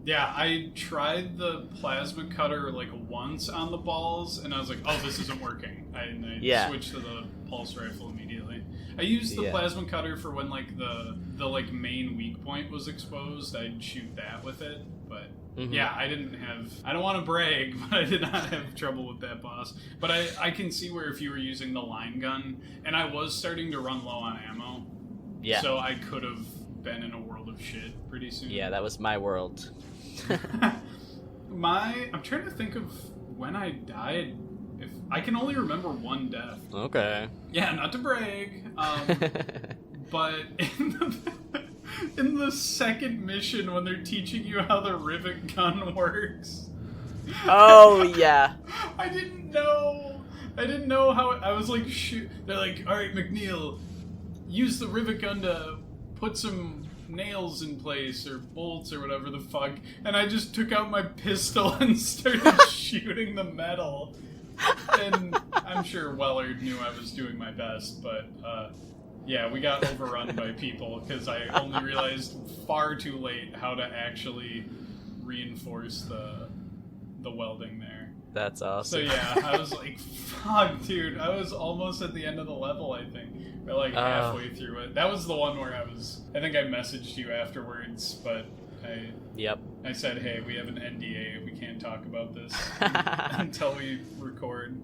Yeah, I tried the plasma cutter like once on the balls, and I was like, "Oh, this isn't working." I switched to the pulse rifle immediately. I used the plasma cutter for when like the like main weak point was exposed. I'd shoot that with it, but yeah, I don't want to brag, but I did not have trouble with that boss. But I can see where if you were using the line gun, and I was starting to run low on ammo, so I could have been in a world of shit pretty soon. Yeah, that was my world. I'm trying to think of when I died. If I can only remember one death. Okay. Yeah, not to brag, but in the second mission when they're teaching you how the rivet gun works. Oh yeah. I didn't know how. I was like, shoot. They're like, all right, McNeil, use the rivet gun to put some nails in place or bolts or whatever the fuck, and I just took out my pistol and started shooting the metal. And I'm sure Wellard knew I was doing my best, but yeah, we got overrun by people because I only realized far too late how to actually reinforce the welding there. That's awesome. So yeah, I was like, fuck, dude. I was almost at the end of the level, I think. Or like halfway through it. That was the one where I think I messaged you afterwards, but I said, hey, we have an NDA. We can't talk about this until we record.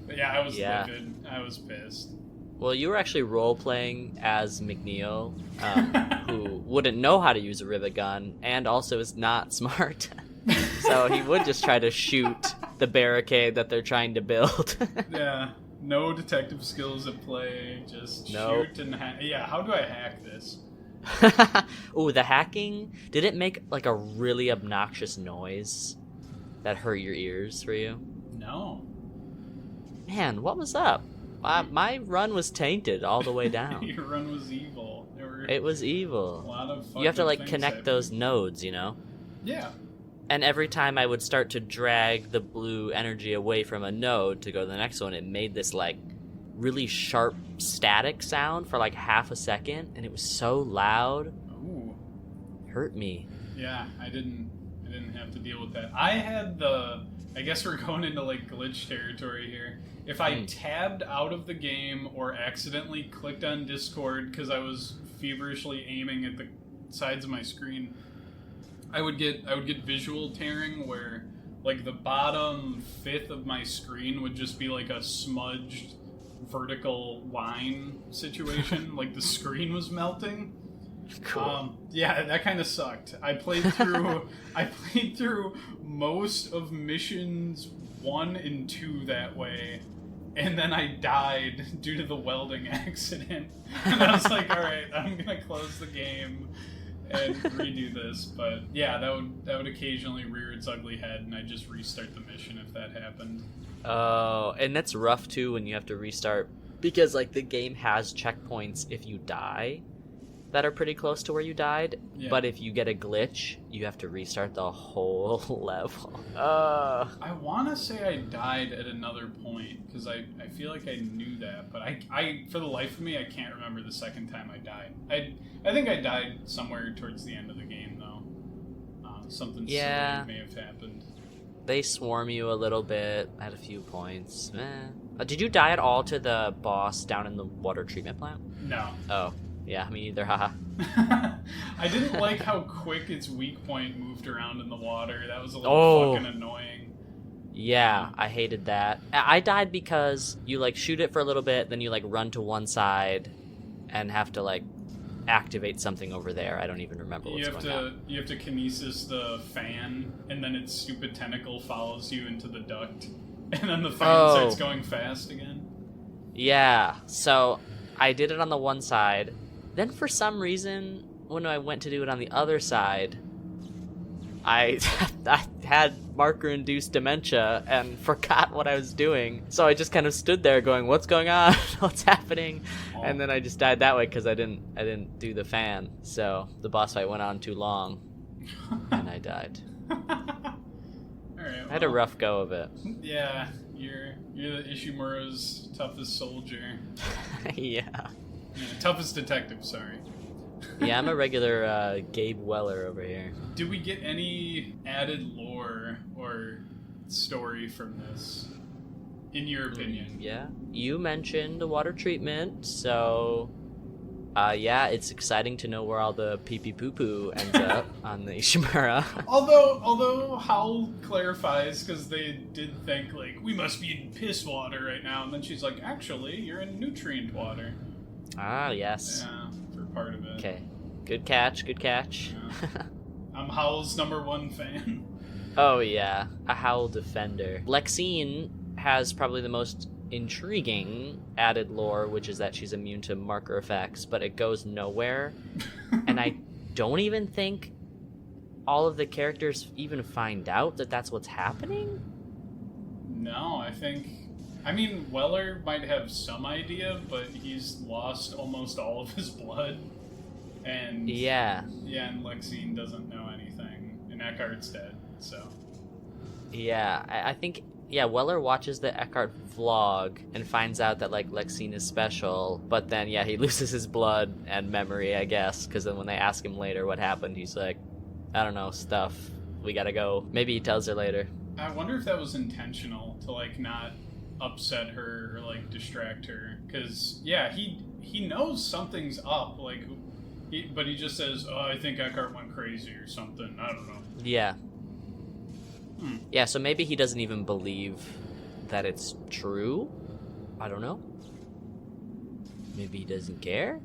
But yeah, I was livid. I was pissed. Well, you were actually role-playing as McNeil, who wouldn't know how to use a rivet gun, and also is not smart. So he would just try to shoot the barricade that they're trying to build. Yeah, no detective skills at play, just shoot and yeah, how do I hack this? Ooh, the hacking, did it make like a really obnoxious noise that hurt your ears for you? No. Man, what was up? My run was tainted all the way down. Your run was evil. It was evil. A lot of you have to like connect happening. those nodes, you know? Yeah. And every time I would start to drag the blue energy away from a node to go to the next one, it made this like really sharp static sound for like half a second, and it was so loud. Ooh. It hurt me. Yeah, I didn't have to deal with that. I had I guess we're going into like glitch territory here. If I tabbed out of the game or accidentally clicked on Discord because I was feverishly aiming at the sides of my screen, I would get visual tearing where like the bottom fifth of my screen would just be like a smudged vertical line situation. Like the screen was melting. Cool. Yeah, that kind of sucked. I played through most of missions 1 and 2 that way, and then I died due to the welding accident. And I was like, all right, I'm gonna close the game and redo this. But yeah, that would occasionally rear its ugly head, and I'd just restart the mission if that happened. Oh, and that's rough too when you have to restart, because like the game has checkpoints if you die that are pretty close to where you died, but if you get a glitch, you have to restart the whole level. I want to say I died at another point, because I feel like I knew that, but I for the life of me, I can't remember the second time I died. I think I died somewhere towards the end of the game, though. Something silly may have happened. They swarm you a little bit at a few points. Did you die at all to the boss down in the water treatment plant? No. Oh. Yeah, me either, haha. I didn't like how quick its weak point moved around in the water. That was a little fucking annoying. Yeah, I hated that. I died because you, like, shoot it for a little bit, then you, like, run to one side and have to, like, activate something over there. I don't even remember what's going on. You have to kinesis the fan, and then its stupid tentacle follows you into the duct, and then the fan starts going fast again. Yeah, so I did it on the one side. Then for some reason, when I went to do it on the other side, I had marker-induced dementia and forgot what I was doing. So I just kind of stood there going, what's going on? What's happening? Oh. And then I just died that way because I didn't do the fan. So the boss fight went on too long, and I died. All right, I had a rough go of it. Yeah, you're the Ishimura's toughest soldier. Yeah. Toughest detective, sorry. Yeah, I'm a regular Gabe Weller over here. Do we get any added lore or story from this, in your opinion? Yeah. You mentioned the water treatment, so yeah, it's exciting to know where all the pee-pee poo-poo ends up on the Ishimura. Although Howl clarifies, because they did think, like, we must be in piss water right now, and then she's like, actually, you're in nutrient water. Ah, yes. Yeah, for part of it. Okay. Good catch, good catch. Yeah. I'm Howl's #1 fan. Oh, yeah. A Howl defender. Lexine has probably the most intriguing added lore, which is that she's immune to marker effects, but it goes nowhere. And I don't even think all of the characters even find out that that's what's happening. No, I mean, Weller might have some idea, but he's lost almost all of his blood. And Yeah, and Lexine doesn't know anything. And Eckhart's dead, so. yeah. I think, yeah, Weller watches the Eckhart vlog and finds out that, like, Lexine is special, but then, yeah, he loses his blood and memory, I guess, because then when they ask him later what happened, he's like, I don't know, stuff. We gotta go. Maybe he tells her later. I wonder if that was intentional to, like, not upset her or, like, distract her. Because, yeah, he knows something's up, like, but he just says, oh, I think Eckhart went crazy or something. I don't know. Yeah. Yeah, so maybe he doesn't even believe that it's true. I don't know. Maybe he doesn't care.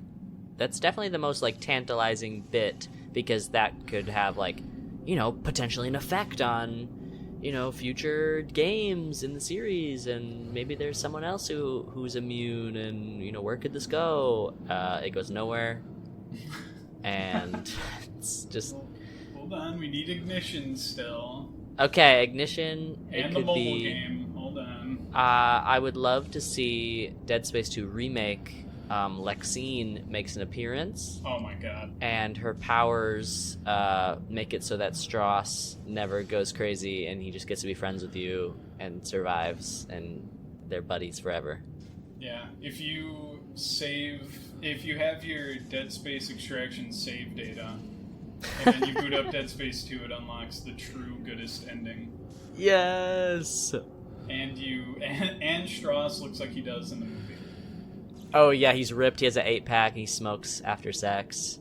That's definitely the most, like, tantalizing bit, because that could have, like, you know, potentially an effect on, you know, future games in the series, and maybe there's someone else who's immune, and, you know, where could this go? It goes nowhere. And it's just... Hold on, we need Ignition still. Okay, Ignition. And the mobile game. Hold on. I would love to see Dead Space 2 Remake. Lexine makes an appearance. Oh my god. And her powers make it so that Strauss never goes crazy, and he just gets to be friends with you and survives, and they're buddies forever. Yeah, if you have your Dead Space Extraction save data, and then you boot up Dead Space 2, it unlocks the true goodest ending. Yes! And Strauss looks like he does in the movie. Oh yeah, he's ripped, he has an 8-pack, and he smokes after sex.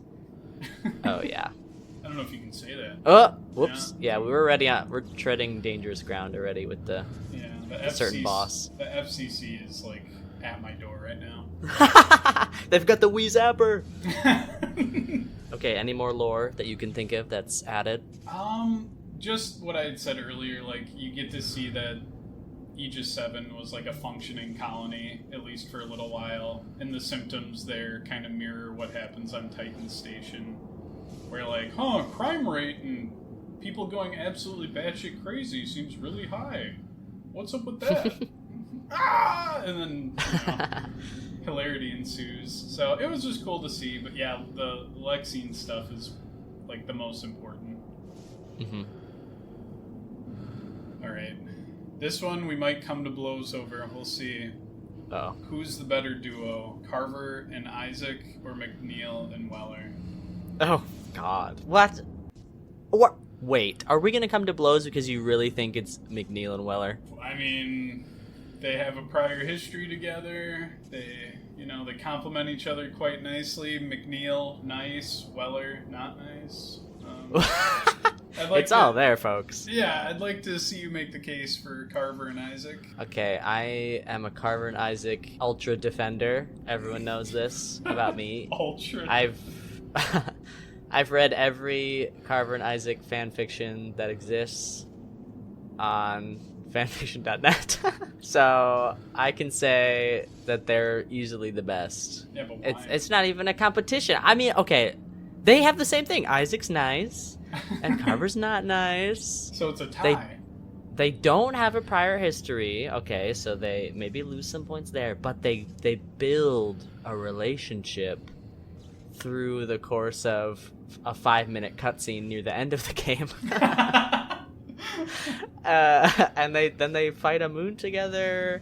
Oh yeah. I don't know if you can say that. Oh! Whoops. Yeah, we're treading dangerous ground already with the certain boss. The FCC is, like, at my door right now. They've got the Wii Zapper! Okay, any more lore that you can think of that's added? Just what I had said earlier, like, you get to see that Aegis 7 was, like, a functioning colony, at least for a little while, and the symptoms there kind of mirror what happens on Titan Station, where, like, crime rate and people going absolutely batshit crazy seems really high. What's up with that? And then, hilarity ensues. So it was just cool to see, but yeah, the Lexine stuff is, like, the most important. Mm-hmm. Alright. This one we might come to blows over. We'll see. Oh. Who's the better duo? Carver and Isaac, or McNeil and Weller? Oh, God. What? Wait, are we gonna come to blows because you really think it's McNeil and Weller? I mean, they have a prior history together. They complement each other quite nicely. McNeil, nice. Weller, not nice. It's all there, folks. Yeah, I'd like to see you make the case for Carver and Isaac. Okay, I am a Carver and Isaac ultra defender. Everyone knows this about me. Ultra. I've read every Carver and Isaac fanfiction that exists on fanfiction.net. So I can say that they're easily the best. Yeah, but why? It's not even a competition. I mean, okay, they have the same thing. Isaac's nice, and Carver's not nice. So it's a tie. They don't have a prior history, okay, so they maybe lose some points there, but they build a relationship through the course of a 5-minute cutscene near the end of the game. And they fight a moon together.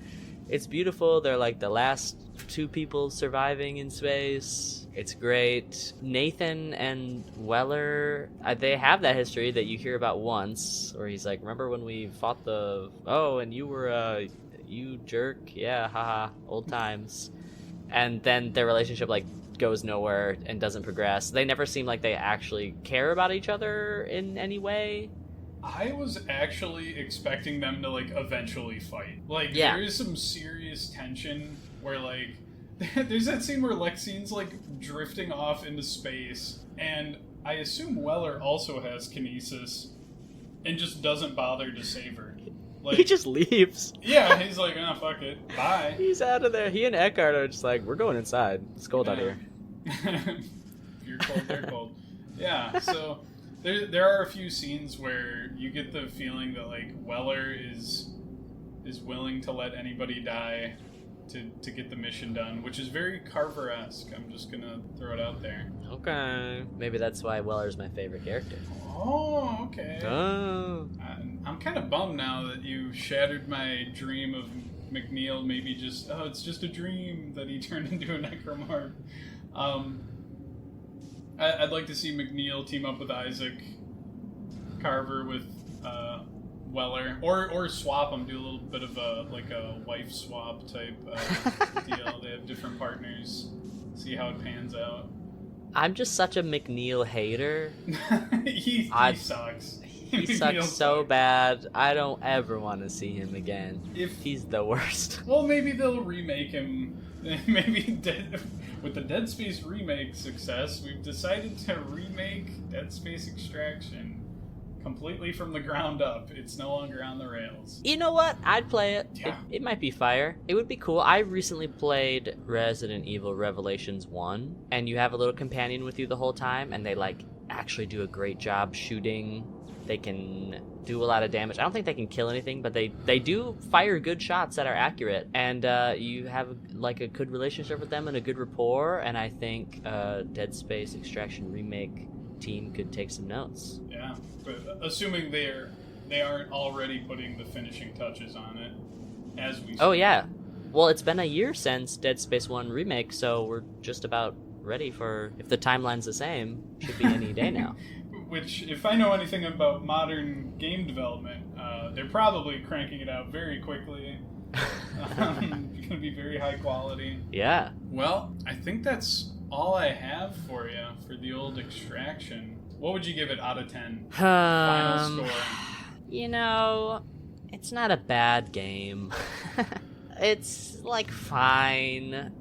It's beautiful. They're like the last two people surviving in space. It's great. Nathan and Weller, they have that history that you hear about once, where he's like, remember when we fought and you were, you jerk, yeah, haha, old times. And then their relationship, like, goes nowhere and doesn't progress. They never seem like they actually care about each other in any way. I was actually expecting them to, like, eventually fight. Like, Yeah. there is some serious tension where, like, there's that scene where Lexine's, like, drifting off into space, and I assume Weller also has kinesis and just doesn't bother to save her. Like, He just leaves. yeah, he's like, oh, fuck it, bye. He's out of there. He and Eckhart are just like, we're going inside. It's cold out here. If you're cold, they're cold. Yeah, so there are a few scenes where you get the feeling that, like, Weller is willing to let anybody die to get the mission done, which is very Carver-esque. I'm just gonna throw it out there. Okay. Maybe that's why Weller's my favorite character. Oh, okay. Oh. I'm kind of bummed now that you shattered my dream of McNeil. Maybe it's just a dream that he turned into a necromorph. I'd like to see McNeil team up with Isaac, Carver with Weller, or swap them, do a little bit of a wife swap type deal. They have different partners, see how it pans out. I'm just such a McNeil hater. he sucks. He sucks so bad. I don't ever want to see him again. He's the worst. Well, maybe they'll remake him. Maybe with the Dead Space remake success, we've decided to remake Dead Space Extraction completely from the ground up. It's no longer on the rails. You know what? I'd play it. Yeah. It might be fire. It would be cool. I recently played Resident Evil Revelations 1, and you have a little companion with you the whole time, and they, like, actually do a great job shooting. They can do a lot of damage. I don't think they can kill anything, but they do fire good shots that are accurate, and you have, like, a good relationship with them and a good rapport, and I think Dead Space Extraction remake team could take some notes. Yeah, but assuming they aren't already putting the finishing touches on it as we speak. Oh yeah, well, it's been a year since Dead Space 1 remake, so we're just about ready for, if the timeline's the same, should be any day now. Which, if I know anything about modern game development, they're probably cranking it out very quickly. It's going to be very high quality. Yeah. Well, I think that's all I have for you for the old Extraction. What would you give it out of 10? Final score. You know, it's not a bad game. It's, like, fine.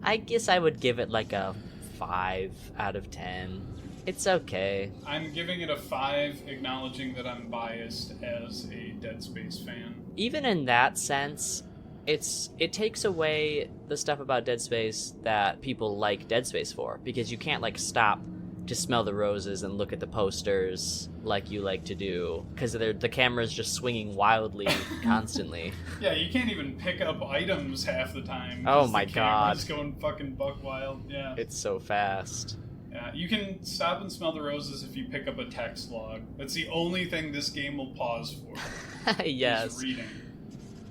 I guess I would give it, like, a 5 out of 10. It's okay. I'm giving it a 5, acknowledging that I'm biased as a Dead Space fan. Even in that sense, it takes away the stuff about Dead Space that people like Dead Space for, because you can't, like, stop to smell the roses and look at the posters like you like to do, because the camera's just swinging wildly constantly. Yeah, you can't even pick up items half the time. Oh my the god. camera's going fucking buck wild. Yeah. It's so fast. Yeah, you can stop and smell the roses if you pick up a text log. That's the only thing this game will pause for. Yes. Is reading.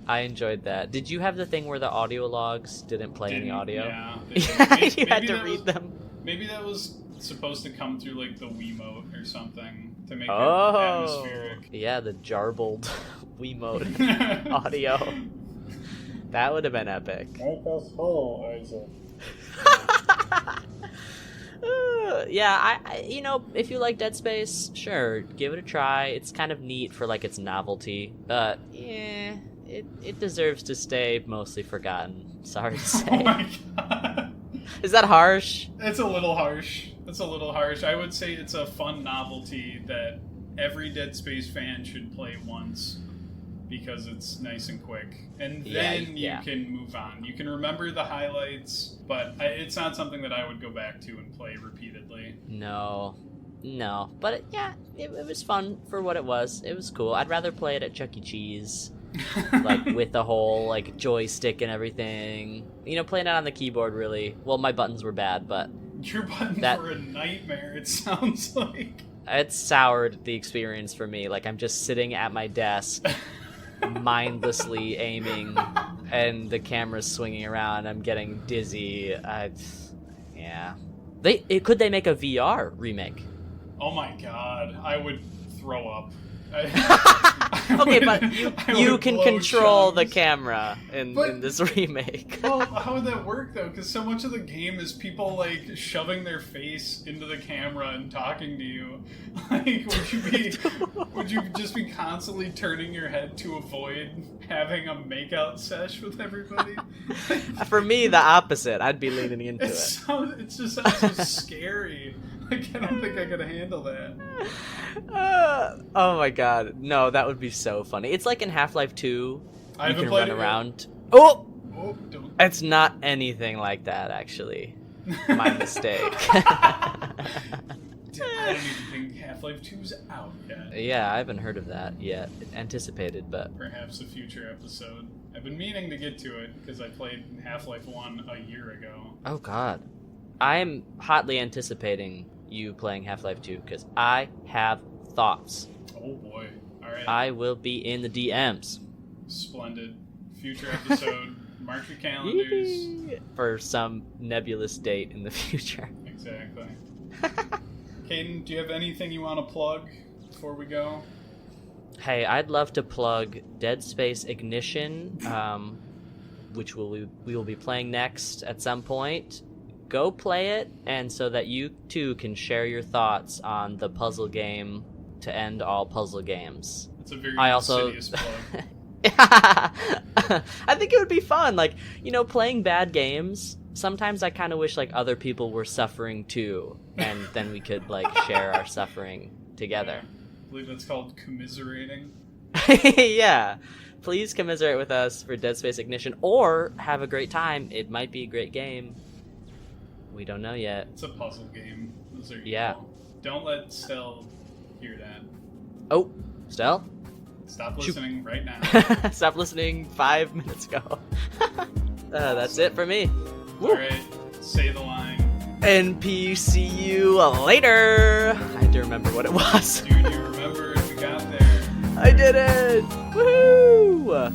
I enjoyed that. Did you have the thing where the audio logs didn't play any audio? Yeah. You had to read them. Maybe that was supposed to come through, like, the Wiimote or something to make it Oh. atmospheric. Yeah, the jarbled Wiimote audio. That would have been epic. Make us whole, Isaac. Yeah, I you know, if you like Dead Space, sure, give it a try. It's kind of neat for, like, its novelty, but yeah, it deserves to stay mostly forgotten. Sorry to say. Oh my god. Is that harsh? It's a little harsh. I would say it's a fun novelty that every Dead Space fan should play once, because it's nice and quick. And then you can move on. You can remember the highlights, but it's not something that I would go back to and play repeatedly. No. But it was fun for what it was. It was cool. I'd rather play it at Chuck E. Cheese, like, with the whole, like, joystick and everything. You know, playing it on the keyboard, really. Well, my buttons were bad, but your buttons were a nightmare, it sounds like. It soured the experience for me. Like, I'm just sitting at my desk, mindlessly aiming, and the camera's swinging around. I'm getting dizzy. Yeah. Could they make a VR remake? Oh my god, I would throw up. Okay, but you can control the chunks. camera in this remake. Well, how would that work though? Because so much of the game is people like shoving their face into the camera and talking to you. Like, would you just be constantly turning your head to avoid having a makeout sesh with everybody? For me, the opposite. I'd be leaning into it. It just sounds so scary. Like, I don't think I could handle that. Oh my god, no, that would be so funny. It's like in Half-Life 2, you can run around. Oh, don't. it's not anything like that, actually. My mistake. I don't even think Half-Life 2's out yet. Yeah, I haven't heard of that yet. Anticipated, but Perhaps a future episode. I've been meaning to get to it because I played Half-Life 1 a year ago. oh god, I'm hotly anticipating you playing Half-Life 2 because I have thoughts. Oh boy. Alright. I will be in the DMs. Splendid. Future episode. Mark your calendars. For some nebulous date in the future. Exactly. Kaden, do you have anything you want to plug before we go? Hey, I'd love to plug Dead Space Ignition, which we will be playing next at some point. Go play it, and so that you too can share your thoughts on the puzzle game to end all puzzle games. It's a very insidious plug. I think it would be fun. Like, playing bad games, sometimes I kind of wish like other people were suffering too, and then we could like share our suffering together. I believe that's called commiserating. Yeah. Please commiserate with us for Dead Space Ignition, or have a great time. It might be a great game. We don't know yet. It's a puzzle game. Those are Yeah. evil. Don't let Stell hear that. Oh, Stell? Stop listening right now. Stop listening 5 minutes ago. That's it for me. Alright, say the line. NPC you later. I had to remember what it was. Dude, you remember if you got there. I did it! Woohoo!